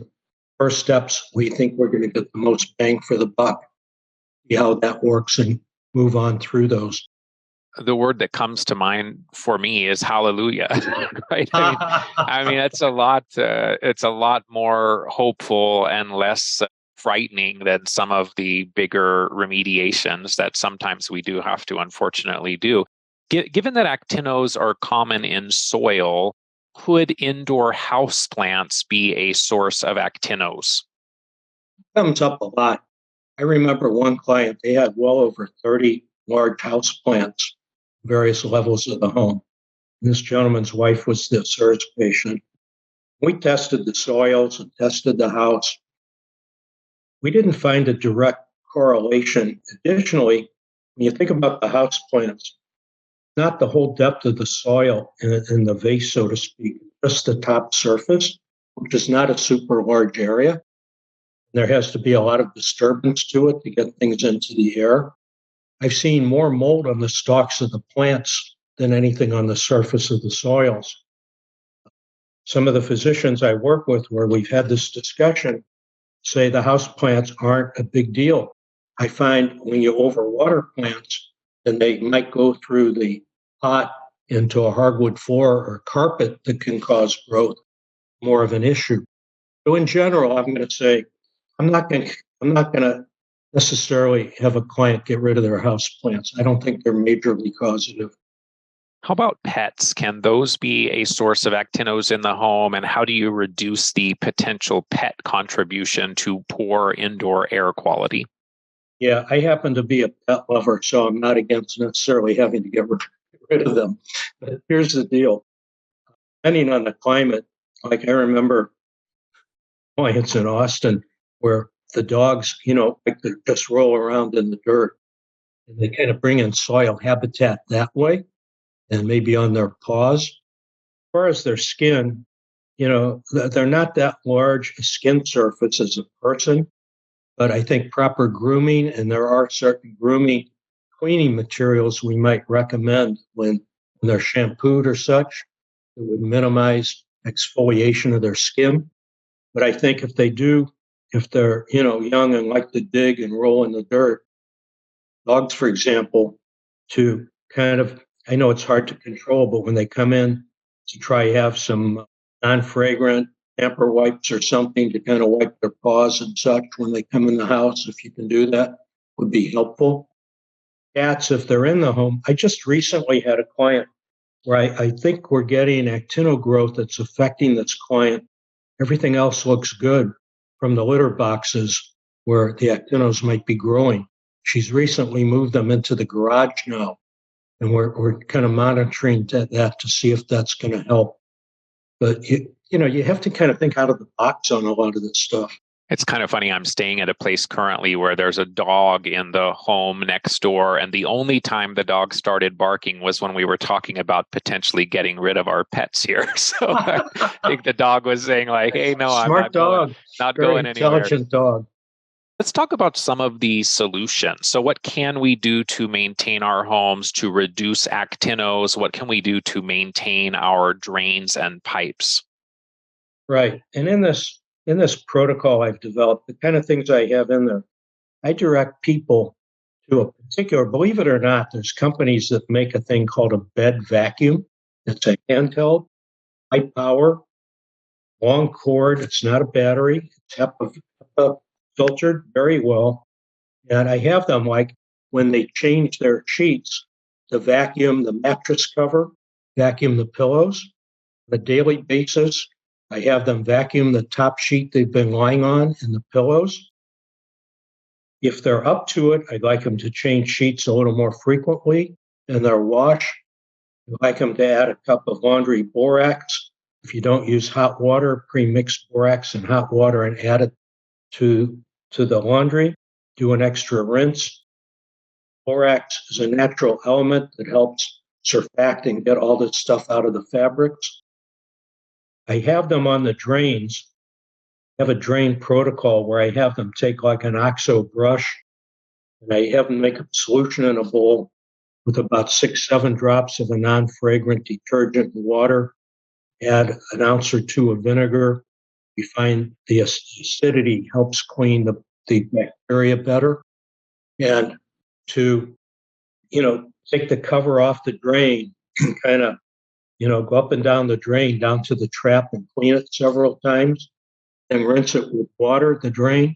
first steps, we think we're going to get the most bang for the buck, see how that works and move on through those. The word that comes to mind for me is hallelujah, right? I mean, it's a lot more hopeful and less frightening than some of the bigger remediations that sometimes we do have to unfortunately do. Given that actinos are common in soil, could indoor houseplants be a source of actinos? It comes up a lot. I remember one client, they had well over 30 large houseplants, various levels of the home. And this gentleman's wife was the CIRS patient. We tested the soils and tested the house. We didn't find a direct correlation. Additionally, when you think about the houseplants, not the whole depth of the soil in the vase, so to speak, just the top surface, which is not a super large area. There has to be a lot of disturbance to it to get things into the air. I've seen more mold on the stalks of the plants than anything on the surface of the soils. Some of the physicians I work with, where we've had this discussion, say the house plants aren't a big deal. I find when you overwater plants, then they might go through the pot into a hardwood floor or carpet that can cause growth, more of an issue. So in general, I'm going to say, I'm not going to necessarily have a client get rid of their house plants. I don't think they're majorly causative. How about pets? Can those be a source of actinos in the home? And how do you reduce the potential pet contribution to poor indoor air quality? Yeah, I happen to be a pet lover, so I'm not against necessarily having to get rid of them. But here's the deal. Depending on the climate, like I remember clients in Austin where the dogs, like to just roll around in the dirt. And they kind of bring in soil habitat that way and maybe on their paws. As far as their skin, they're not that large a skin surface as a person, but I think proper grooming, and there are certain grooming cleaning materials we might recommend when they're shampooed or such that would minimize exfoliation of their skin. But I think if they're, young and like to dig and roll in the dirt, dogs, for example, to kind of, I know it's hard to control, but when they come in to try have some non-fragrant tamper wipes or something to kind of wipe their paws and such when they come in the house, if you can do that, would be helpful. Cats, if they're in the home, I just recently had a client where I think we're getting actino growth that's affecting this client. Everything else looks good from the litter boxes where the actinos might be growing. She's recently moved them into the garage now, and we're kind of monitoring that to see if that's going to help. But you have to kind of think out of the box on a lot of this stuff. It's kind of funny. I'm staying at a place currently where there's a dog in the home next door. And the only time the dog started barking was when we were talking about potentially getting rid of our pets here. So I think the dog was saying like, hey, no, I'm not going anywhere. Intelligent dog. Let's talk about some of the solutions. So what can we do to maintain our homes, to reduce actinos? What can we do to maintain our drains and pipes? Right. And in this protocol I've developed, the kind of things I have in there, I direct people to a particular, believe it or not, there's companies that make a thing called a bed vacuum. It's a handheld, high power, long cord. It's not a battery. It's HEPA filtered very well. And I have them like when they change their sheets to vacuum the mattress cover, vacuum the pillows on a daily basis. I have them vacuum the top sheet they've been lying on and the pillows. If they're up to it, I'd like them to change sheets a little more frequently. And their wash, I'd like them to add a cup of laundry borax. If you don't use hot water, pre-mix borax and hot water and add it to the laundry. Do an extra rinse. Borax is a natural element that helps surfact and get all this stuff out of the fabrics. I have them on the drains. I have a drain protocol where I have them take like an OXO brush and I have them make a solution in a bowl with about 6-7 drops of a non-fragrant detergent and water. Add an ounce or two of vinegar. We find the acidity helps clean the bacteria better. And to, take the cover off the drain and kind of, go up and down the drain, down to the trap and clean it several times and rinse it with water, the drain,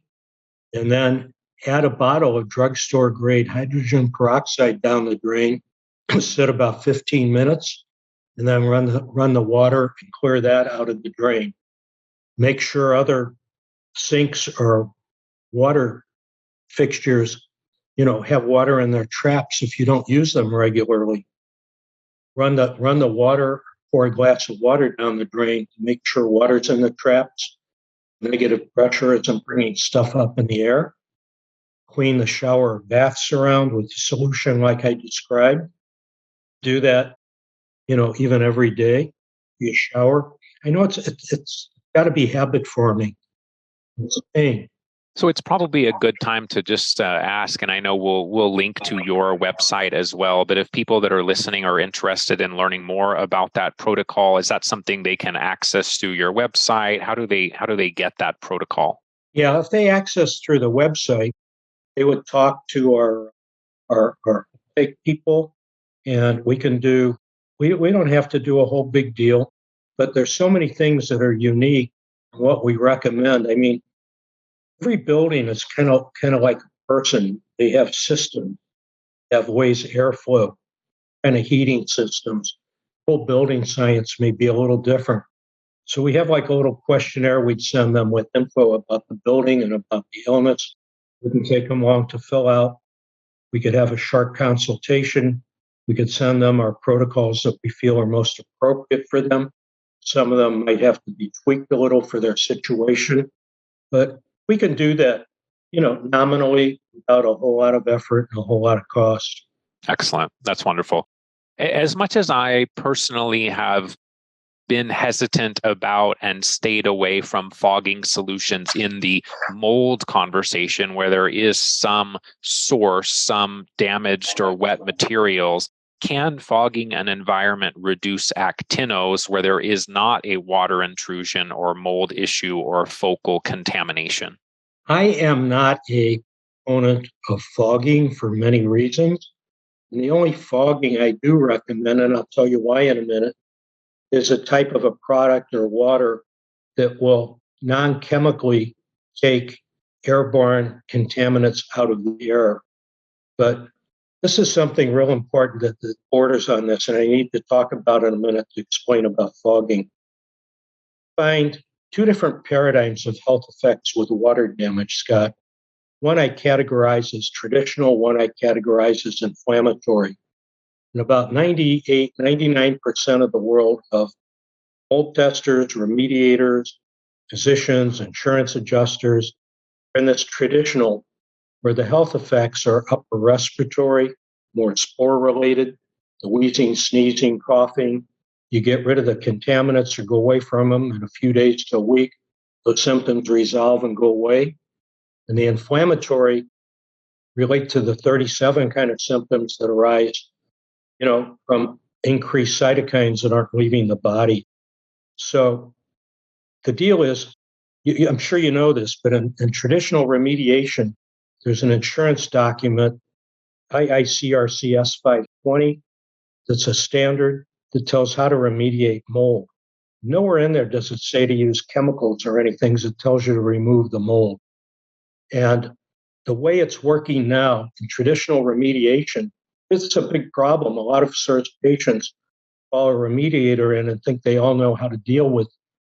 and then add a bottle of drugstore grade hydrogen peroxide down the drain, sit about 15 minutes, and then run the water and clear that out of the drain. Make sure other sinks or water fixtures, have water in their traps if you don't use them regularly. Run the water, pour a glass of water down the drain to make sure water's in the traps. Negative pressure isn't bringing stuff up in the air. Clean the shower or bath surround with the solution like I described. Do that, even every day. You shower. I know it's got to be habit forming. It's a pain. So it's probably a good time to just ask, and I know we'll link to your website as well, but if people that are listening are interested in learning more about that protocol, is that something they can access through your website? How do they get that protocol? Yeah, if they access through the website, they would talk to our people, and we don't have to do a whole big deal, but there's so many things that are unique in what we recommend. I mean, every building is kind of like a person. They have systems, they have ways airflow, kind of heating systems. Whole building science may be a little different. So we have like a little questionnaire we'd send them with info about the building and about the illness. It wouldn't take them long to fill out. We could have a short consultation. We could send them our protocols that we feel are most appropriate for them. Some of them might have to be tweaked a little for their situation, but we can do that, nominally without a whole lot of effort and a whole lot of cost. Excellent. That's wonderful. As much as I personally have been hesitant about and stayed away from fogging solutions in the mold conversation where there is some source, some damaged or wet materials, can fogging an environment reduce actinos where there is not a water intrusion or mold issue or focal contamination? I am not a proponent of fogging for many reasons. And the only fogging I do recommend, and I'll tell you why in a minute, is a type of a product or water that will non-chemically take airborne contaminants out of the air. But this is something real important that borders on this, and I need to talk about it in a minute to explain about fogging. Find two different paradigms of health effects with water damage, Scott. One I categorize as traditional, one I categorize as inflammatory. And about 99% of the world of mold testers, remediators, physicians, insurance adjusters are in this traditional where the health effects are upper respiratory, more spore-related, the wheezing, sneezing, coughing. You get rid of the contaminants or go away from them in a few days to a week. Those symptoms resolve and go away. And the inflammatory relate to the 37 kind of symptoms that arise, from increased cytokines that aren't leaving the body. So the deal is, I'm sure you know this, but in traditional remediation, there's an insurance document, CIEC 520, that's a standard that tells how to remediate mold. Nowhere in there does it say to use chemicals or anything that tells you to remove the mold. And the way it's working now in traditional remediation, it's a big problem. A lot of CIRS patients follow a remediator in and think they all know how to deal with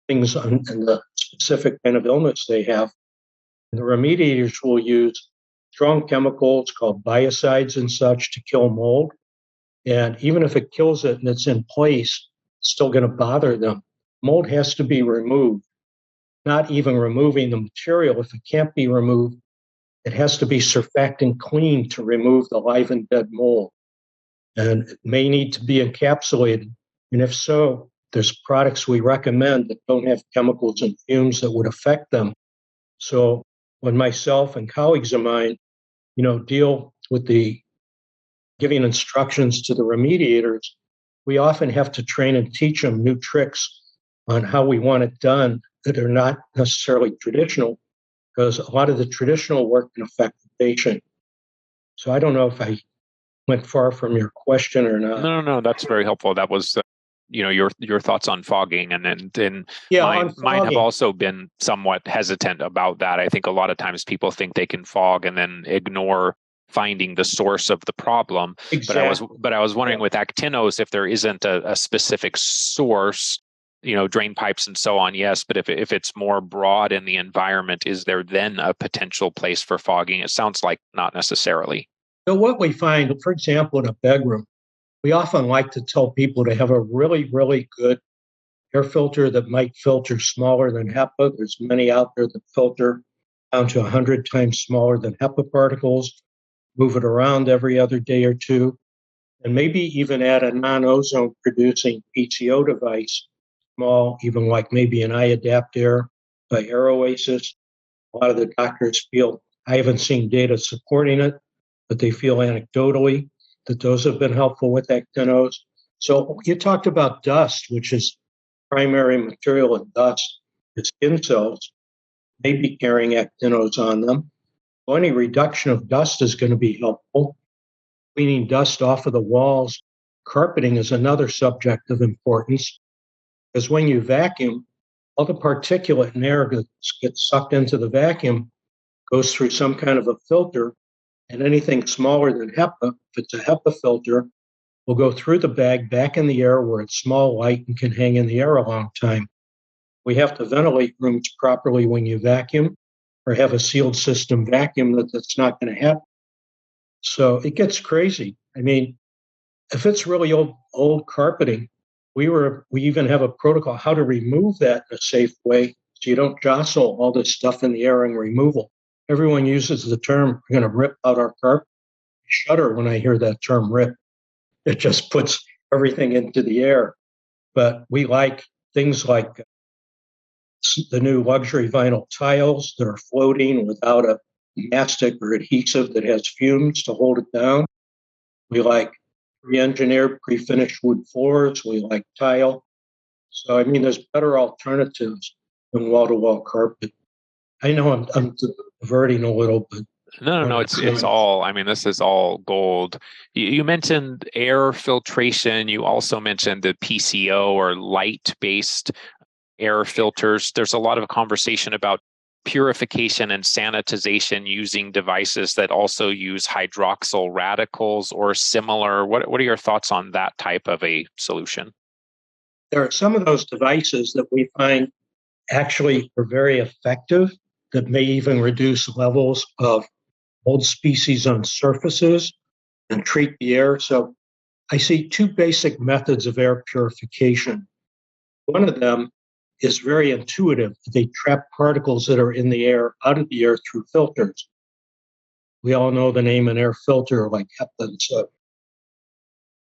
things in the specific kind of illness they have. And the remediators will use strong chemicals called biocides and such to kill mold. And even if it kills it and it's in place, it's still going to bother them. Mold has to be removed, not even removing the material. If it can't be removed, it has to be surfactant cleaned to remove the live and dead mold. And it may need to be encapsulated. And if so, there's products we recommend that don't have chemicals and fumes that would affect them. So when myself and colleagues of mine, deal with the giving instructions to the remediators, we often have to train and teach them new tricks on how we want it done that are not necessarily traditional, because a lot of the traditional work can affect the patient. So I don't know if I went far from your question or not. No, that's very helpful. That was, your thoughts on fogging, and Yeah, mine have also been somewhat hesitant about that. I think a lot of times people think they can fog and then ignore finding the source of the problem. Exactly. But I was wondering with actinos, if there isn't a specific source, drain pipes and so on, yes. But if it's more broad in the environment, is there then a potential place for fogging? It sounds like not necessarily. So what we find, for example, in a bedroom, we often like to tell people to have a really, really good air filter that might filter smaller than HEPA. There's many out there that filter down to 100 times smaller than HEPA particles. Move it around every other day or two, and maybe even add a non-ozone producing PTO device, small, even like maybe an iAdapt Air by AirOasis. A lot of the doctors feel, I haven't seen data supporting it, but they feel anecdotally that those have been helpful with actinos. So you talked about dust, which is primary material in dust, the skin cells may be carrying actinos on them. So any reduction of dust is going to be helpful. Cleaning dust off of the walls. Carpeting is another subject of importance, because when you vacuum, all the particulate and air gets sucked into the vacuum, goes through some kind of a filter, and anything smaller than HEPA, if it's a HEPA filter, will go through the bag back in the air where it's small, light, and can hang in the air a long time. We have to ventilate rooms properly when you vacuum, or have a sealed system vacuum that's not going to happen. So it gets crazy. I mean, if it's really old carpeting, we even have a protocol how to remove that in a safe way so you don't jostle all this stuff in the air in removal. Everyone uses the term, we're going to rip out our carpet. I shudder when I hear that term rip. It just puts everything into the air. But we like things like the new luxury vinyl tiles that are floating without a mastic or adhesive that has fumes to hold it down. We like pre-engineered, pre-finished wood floors. We like tile. So, I mean, there's better alternatives than wall-to-wall carpet. I know I'm diverting a little, but No, it's all, I mean, this is all gold. You mentioned air filtration. You also mentioned the PCO or light-based air filters. There's a lot of conversation about purification and sanitization using devices that also use hydroxyl radicals or similar. What are your thoughts on that type of a solution? There are some of those devices that we find actually are very effective, that may even reduce levels of mold species on surfaces and treat the air. So I see two basic methods of air purification. One of them is very intuitive. They trap particles that are in the air out of the air through filters. We all know the name an air filter like HEPA and so.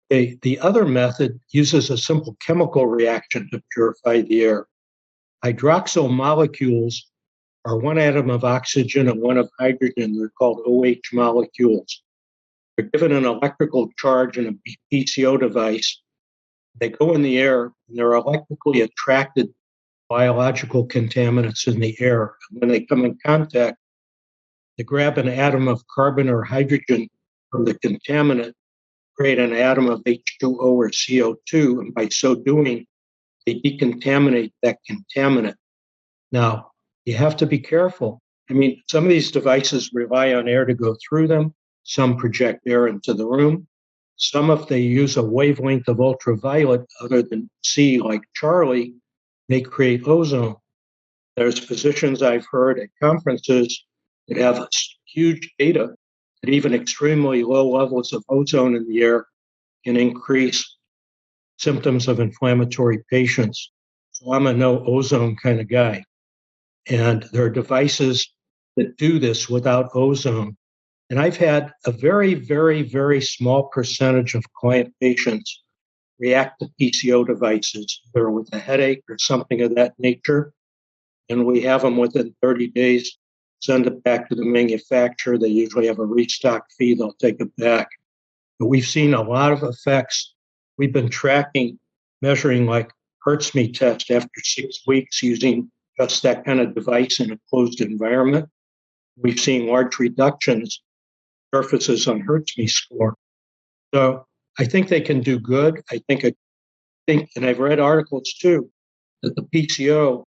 The other method uses a simple chemical reaction to purify the air. Hydroxyl molecules are one atom of oxygen and one of hydrogen. They're called OH molecules. They're given an electrical charge in a PCO device. They go in the air, and they're electrically attracted to biological contaminants in the air. And when they come in contact, they grab an atom of carbon or hydrogen from the contaminant, create an atom of H2O or CO2, and by so doing, they decontaminate that contaminant. Now, you have to be careful. I mean, some of these devices rely on air to go through them. Some project air into the room. Some, if they use a wavelength of ultraviolet other than C, like Charlie, they create ozone. There's physicians I've heard at conferences that have huge data that even extremely low levels of ozone in the air can increase symptoms of inflammatory patients. So I'm a no ozone kind of guy. And there are devices that do this without ozone. And I've had a very, very, very small percentage of client patients react to PCO devices, either with a headache or something of that nature. And we have them within 30 days, send it back to the manufacturer. They usually have a restock fee. They'll take it back. But we've seen a lot of effects. We've been tracking, measuring like HERTSME test after 6 weeks using just that kind of device in a closed environment. We've seen large reductions, surfaces on HERTSME score. So I think they can do good. I think, and I've read articles too, that the PCO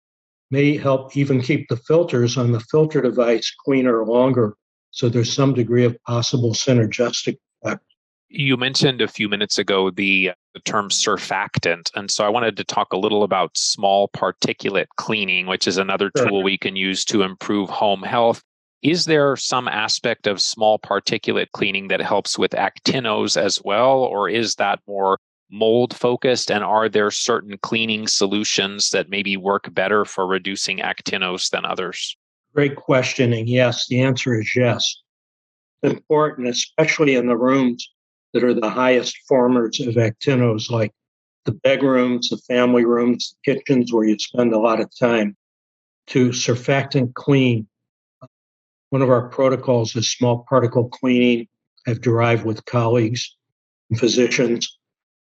may help even keep the filters on the filter device cleaner longer. So there's some degree of possible synergistic effect. You mentioned a few minutes ago the term surfactant. And so I wanted to talk a little about small particulate cleaning, which is another tool we can use to improve home health. Is there some aspect of small particulate cleaning that helps with actinos as well, or is that more mold focused? And are there certain cleaning solutions that maybe work better for reducing actinos than others? Great questioning. Yes, the answer is yes. It's important, especially in the rooms that are the highest formers of actinos, like the bedrooms, the family rooms, the kitchens, where you spend a lot of time, to surfactant clean. One of our protocols is small particle cleaning. I've derived with colleagues and physicians.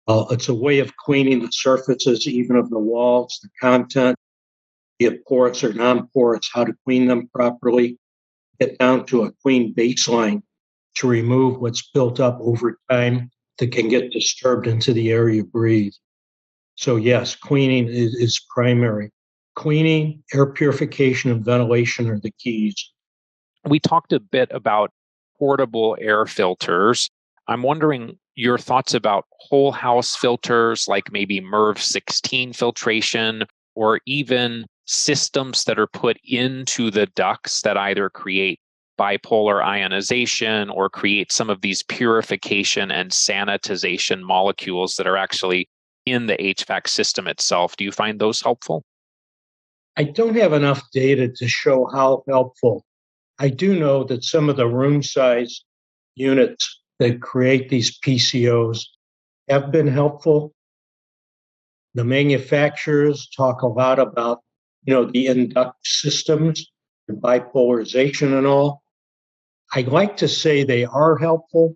It's a way of cleaning the surfaces, even of the walls, the content, be it porous or non-porous, how to clean them properly, get down to a clean baseline to remove what's built up over time that can get disturbed into the air you breathe. So yes, cleaning is primary. Cleaning, air purification, and ventilation are the keys. We talked a bit about portable air filters. I'm wondering your thoughts about whole house filters, like maybe MERV 16 filtration, or even systems that are put into the ducts that either create bipolar ionization or create some of these purification and sanitization molecules that are actually in the HVAC system itself. Do you find those helpful? I don't have enough data to show how helpful. I do know that some of the room size units that create these PCOs have been helpful. The manufacturers talk a lot about, the induct systems, the bipolarization and all. I'd like to say they are helpful.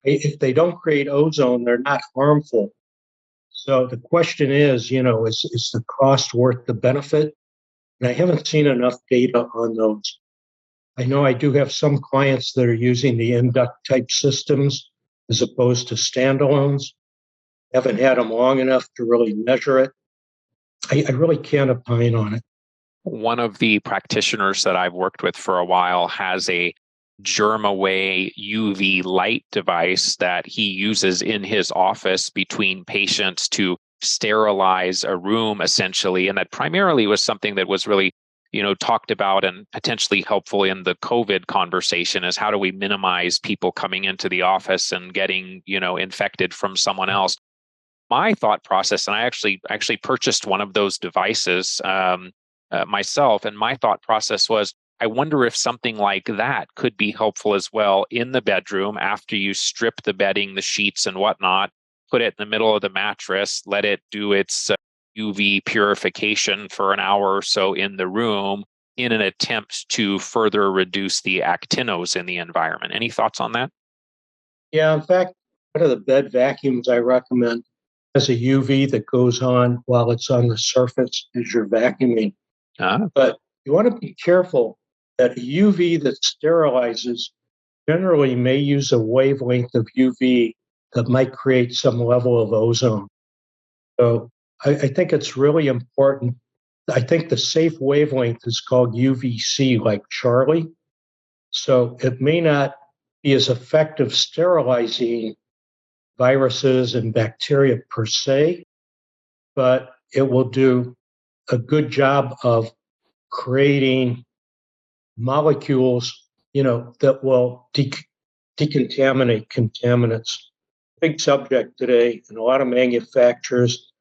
If they don't create ozone, they're not harmful. So the question is, is the cost worth the benefit? And I haven't seen enough data on those. I know I do have some clients that are using the induct type systems as opposed to standalones. Haven't had them long enough to really measure it. I really can't opine on it. One of the practitioners that I've worked with for a while has a germ-away UV light device that he uses in his office between patients to sterilize a room, essentially. And that primarily was something that was really, talked about and potentially helpful in the COVID conversation, is how do we minimize people coming into the office and getting, infected from someone else. My thought process, and I actually purchased one of those devices myself, and my thought process was, I wonder if something like that could be helpful as well in the bedroom after you strip the bedding, the sheets and whatnot, put it in the middle of the mattress, let it do its UV purification for an hour or so in the room in an attempt to further reduce the actinos in the environment. Any thoughts on that? Yeah, in fact, one of the bed vacuums I recommend has a UV that goes on while it's on the surface as you're vacuuming. But you want to be careful that a UV that sterilizes generally may use a wavelength of UV that might create some level of ozone. So I think it's really important I think the safe wavelength is called UVC, like Charlie. So it may not be as effective sterilizing viruses and bacteria per se, but it will do a good job of creating molecules, that will decontaminate contaminants. Big subject today, and a lot of manufacturers,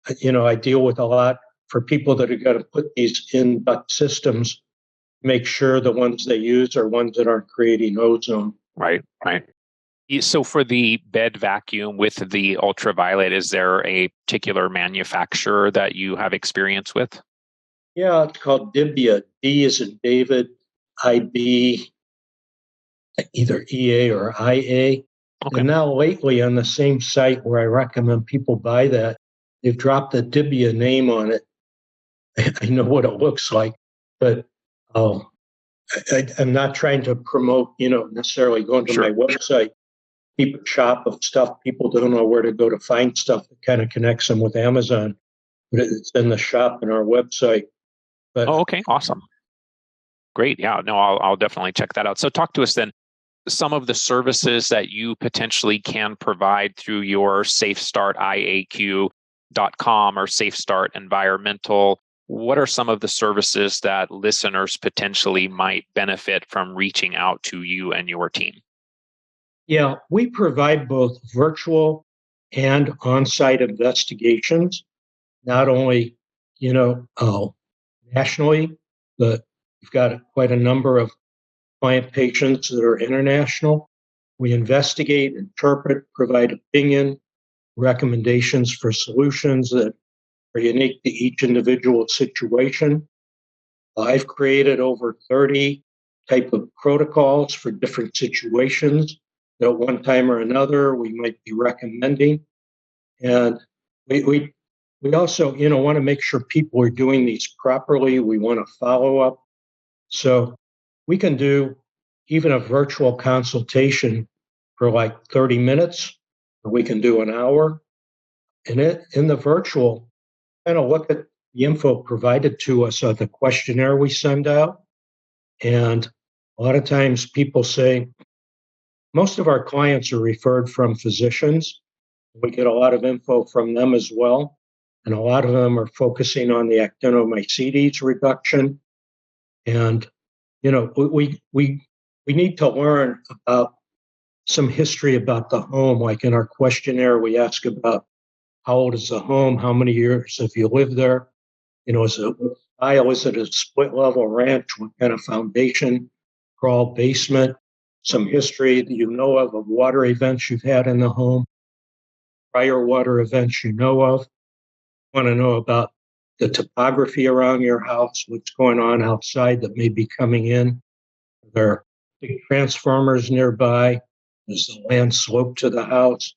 I deal with a lot for people that are going to put these in duct systems, make sure the ones they use are ones that aren't creating ozone. Right, right. So for the bed vacuum with the ultraviolet, is there a particular manufacturer that you have experience with? Yeah, it's called Dibia. D is in David, IB, either EA or IA. Okay. And now lately on the same site where I recommend people buy that, they've dropped the Dibia name on it. I know what it looks like, but I'm not trying to promote, necessarily going to my website, keep a shop of stuff. People don't know where to go to find stuff that kind of connects them with Amazon, but it's in the shop in our website. But okay, awesome. Great. Yeah, no, I'll definitely check that out. So talk to us then, some of the services that you potentially can provide through your Safestart IAQ.com or Safestart Environmental. What are some of the services that listeners potentially might benefit from reaching out to you and your team? Yeah, we provide both virtual and on-site investigations, not only, nationally, but we've got quite a number of client patients that are international. We investigate, interpret, provide opinion, recommendations for solutions that are unique to each individual situation. I've created over 30 type of protocols for different situations that at one time or another we might be recommending. And we also, want to make sure people are doing these properly. We want to follow up. So we can do even a virtual consultation for like 30 minutes, or we can do an hour. And in the virtual, kind of look at the info provided to us on the questionnaire we send out. And a lot of times people say, most of our clients are referred from physicians. We get a lot of info from them as well. And a lot of them are focusing on the Actinomycetes reduction. And, we need to learn about some history about the home. Like in our questionnaire, we ask about how old is the home? How many years have you lived there? Is it style? Is it a split level ranch? What kind of foundation? Crawl, basement? Some history that you know of water events you've had in the home, prior water events you know of. Want to know about the topography around your house, what's going on outside that may be coming in. Are there big transformers nearby? Does the land slope to the house?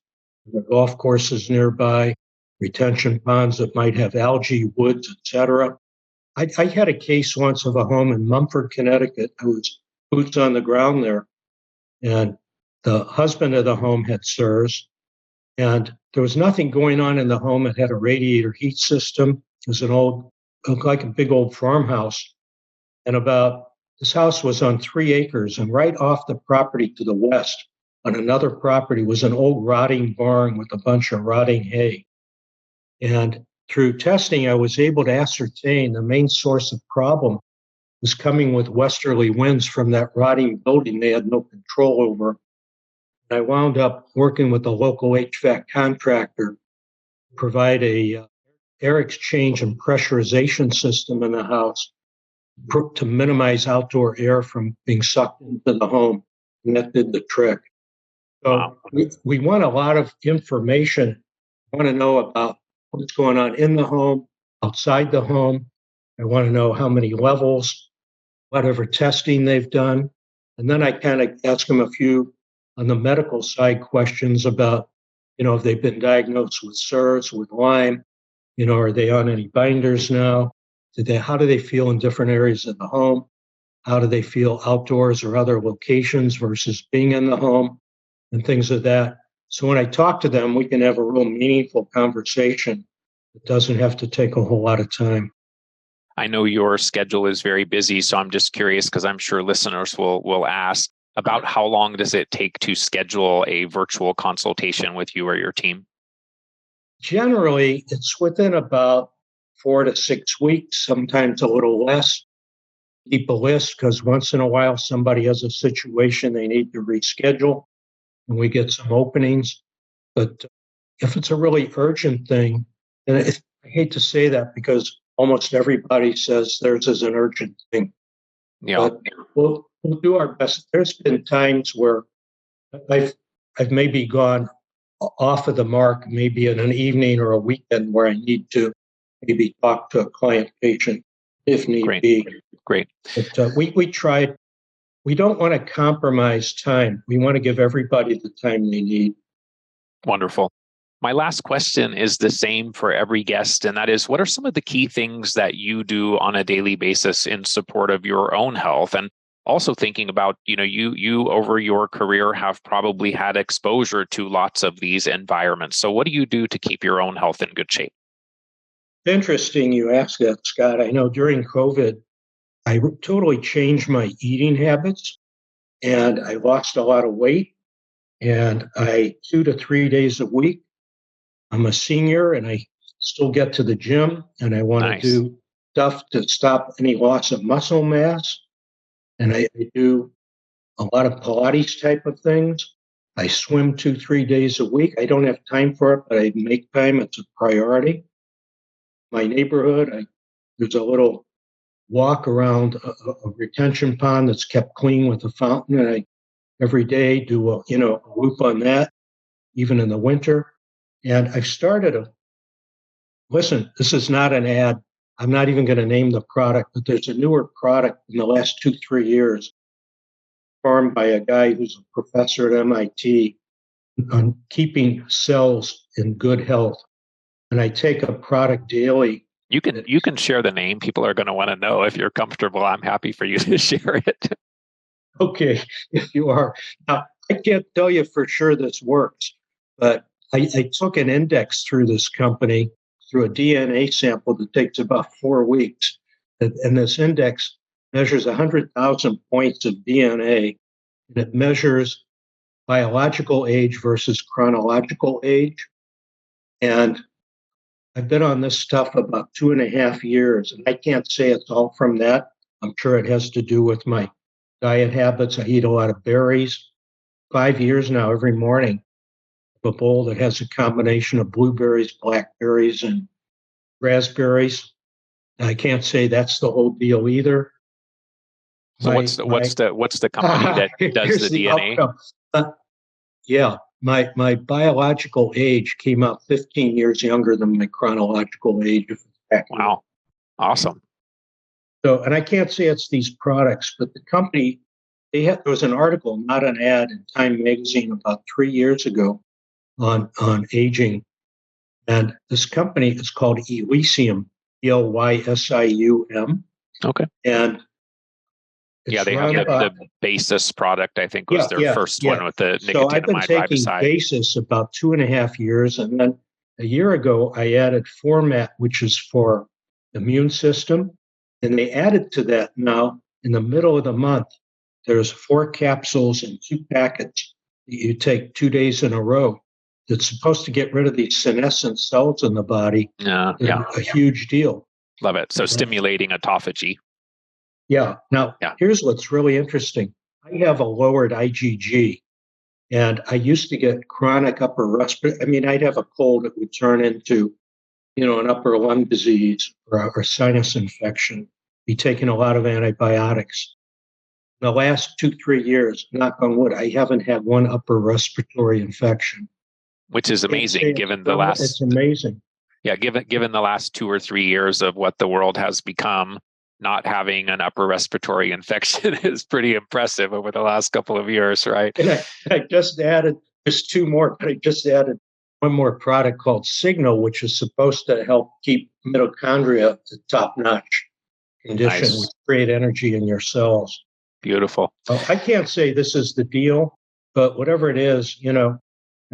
Are there golf courses nearby? Retention ponds that might have algae, woods, etc. I had a case once of a home in Mumford, Connecticut. I was boots on the ground there. And the husband of the home had CIRS. And there was nothing going on in the home. It had a radiator heat system. It was looked like a big old farmhouse. And this house was on 3 acres. And right off the property to the west on another property was an old rotting barn with a bunch of rotting hay. And through testing, I was able to ascertain the main source of problem was coming with westerly winds from that rotting building they had no control over. I wound up working with a local HVAC contractor to provide a air exchange and pressurization system in the house to minimize outdoor air from being sucked into the home. And that did the trick. So we want a lot of information. I want to know about what's going on in the home, outside the home. I want to know how many levels, whatever testing they've done. And then I kind of ask them a few on the medical side questions about, if they've been diagnosed with CIRS, with Lyme, are they on any binders now? How do they feel in different areas of the home? How do they feel outdoors or other locations versus being in the home and things of that? So when I talk to them, we can have a real meaningful conversation. It doesn't have to take a whole lot of time. I know your schedule is very busy, so I'm just curious because I'm sure listeners will ask about how long does it take to schedule a virtual consultation with you or your team? Generally, it's within about 4 to 6 weeks, sometimes a little less. Keep a list because once in a while somebody has a situation they need to reschedule and we get some openings. But if it's a really urgent thing, and I hate to say that because almost everybody says theirs is an urgent thing, Yeah. but we'll do our best. There's been times where I've maybe gone off of the mark, maybe in an evening or a weekend where I need to maybe talk to a client patient if need be. Great. But we tried. We don't want to compromise time. We want to give everybody the time they need. Wonderful. My last question is the same for every guest, and that is, what are some of the key things that you do on a daily basis in support of your own health? And also thinking about, you over your career have probably had exposure to lots of these environments. So what do you do to keep your own health in good shape? Interesting you ask that, Scott. I know during COVID, I totally changed my eating habits and I lost a lot of weight. And 2 to 3 days a week, I'm a senior and I still get to the gym and I want to do stuff to stop any loss of muscle mass. And I do a lot of Pilates type of things. I swim 2, 3 days a week. I don't have time for it, but I make time. It's a priority. My neighborhood, there's a little walk around a retention pond that's kept clean with a fountain, and I every day do a loop on that, even in the winter. And I've started listen, this is not an ad. I'm not even going to name the product, but there's a newer product in the last 2, 3 years formed by a guy who's a professor at MIT on keeping cells in good health. And I take a product daily. You can share the name. People are going to want to know. If you're comfortable, I'm happy for you to share it. Okay, if you are. Now, I can't tell you for sure this works, but I took an index through this company, through a DNA sample that takes about 4 weeks. And this index measures 100,000 points of DNA, and it measures biological age versus chronological age. And I've been on this stuff about 2.5 years, and I can't say it's all from that. I'm sure it has to do with my diet habits. I eat a lot of berries. 5 years now, every morning, a bowl that has a combination of blueberries, blackberries, and raspberries. And I can't say that's the whole deal either. So what's the company that does the DNA? My biological age came out 15 years younger than my chronological age. Wow, awesome. So, and I can't say it's these products, but the company, there was an article, not an ad, in Time magazine about 3 years ago on aging. And this company is called Elysium, Elysium. Okay. And they have the Basis product, I think, was their first one with the nicotinamide So I've been taking riboside. Basis about 2.5 years. And then a year ago, I added Format, which is for the immune system. And they added to that now in the middle of the month. There's 4 capsules and 2 packets that you take 2 days in a row. That's supposed to get rid of these senescent cells in the body. A huge deal. Love it. So stimulating autophagy. Yeah. Now, here's what's really interesting. I have a lowered IgG, and I used to get chronic upper respiratory. I mean, I'd have a cold that would turn into, an upper lung disease or sinus infection, be taking a lot of antibiotics. In the last 2-3 years, knock on wood, I haven't had one upper respiratory infection. Which is amazing, given the last. It's amazing. Yeah, given the last 2 or 3 years of what the world has become, not having an upper respiratory infection is pretty impressive over the last couple of years, right? And I just added, there's 2 more, but I just added one more product called Signal, which is supposed to help keep mitochondria at top-notch condition, which create energy in your cells. Beautiful. I can't say this is the deal, but whatever it is, and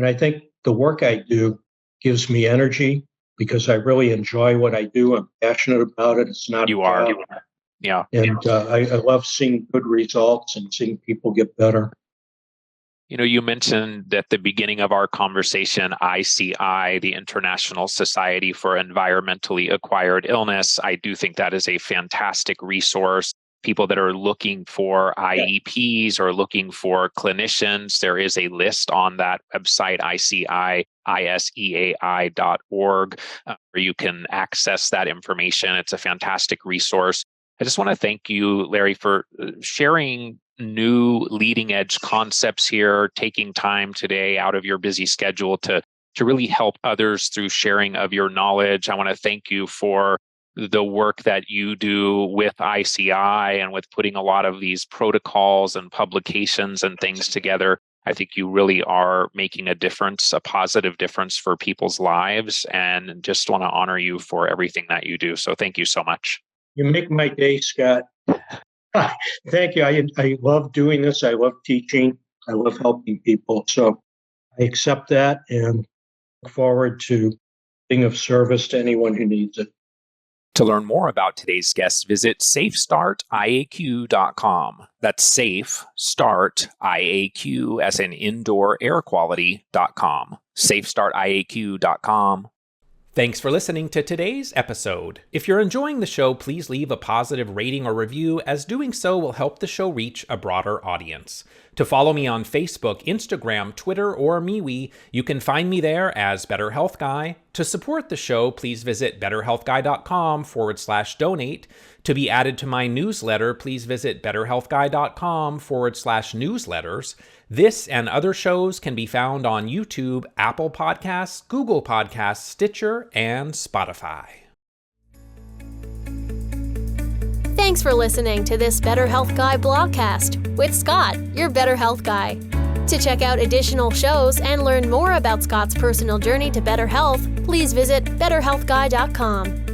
I think the work I do gives me energy, because I really enjoy what I do. I'm passionate about it. It's not You a are. job. Yeah. And I love seeing good results and seeing people get better. You mentioned at the beginning of our conversation, ICI, the International Society for Environmentally Acquired Illness. I do think that is a fantastic resource. People that are looking for IEPs or looking for clinicians, there is a list on that website, ICISEAI.org, where you can access that information. It's a fantastic resource. I just want to thank you, Larry, for sharing new leading edge concepts here, taking time today out of your busy schedule to really help others through sharing of your knowledge. I want to thank you for the work that you do with ICI and with putting a lot of these protocols and publications and things together. I think you really are making a difference, a positive difference for people's lives, and just want to honor you for everything that you do. So thank you so much. You make my day, Scott. Thank you. I love doing this. I love teaching. I love helping people. So I accept that and look forward to being of service to anyone who needs it. To learn more about today's guest, visit safestartiaq.com. That's SafeStartIAQ as in indoor air quality.com. SafeStartIAQ.com. Thanks for listening to today's episode. If you're enjoying the show, please leave a positive rating or review, as doing so will help the show reach a broader audience. To follow me on Facebook, Instagram, Twitter, or MeWe, you can find me there as Better Health Guy. To support the show, please visit betterhealthguy.com/donate. To be added to my newsletter, please visit betterhealthguy.com/newsletters. This and other shows can be found on YouTube, Apple Podcasts, Google Podcasts, Stitcher, and Spotify. Thanks for listening to this Better Health Guy blogcast with Scott, your Better Health Guy. To check out additional shows and learn more about Scott's personal journey to better health, please visit betterhealthguy.com.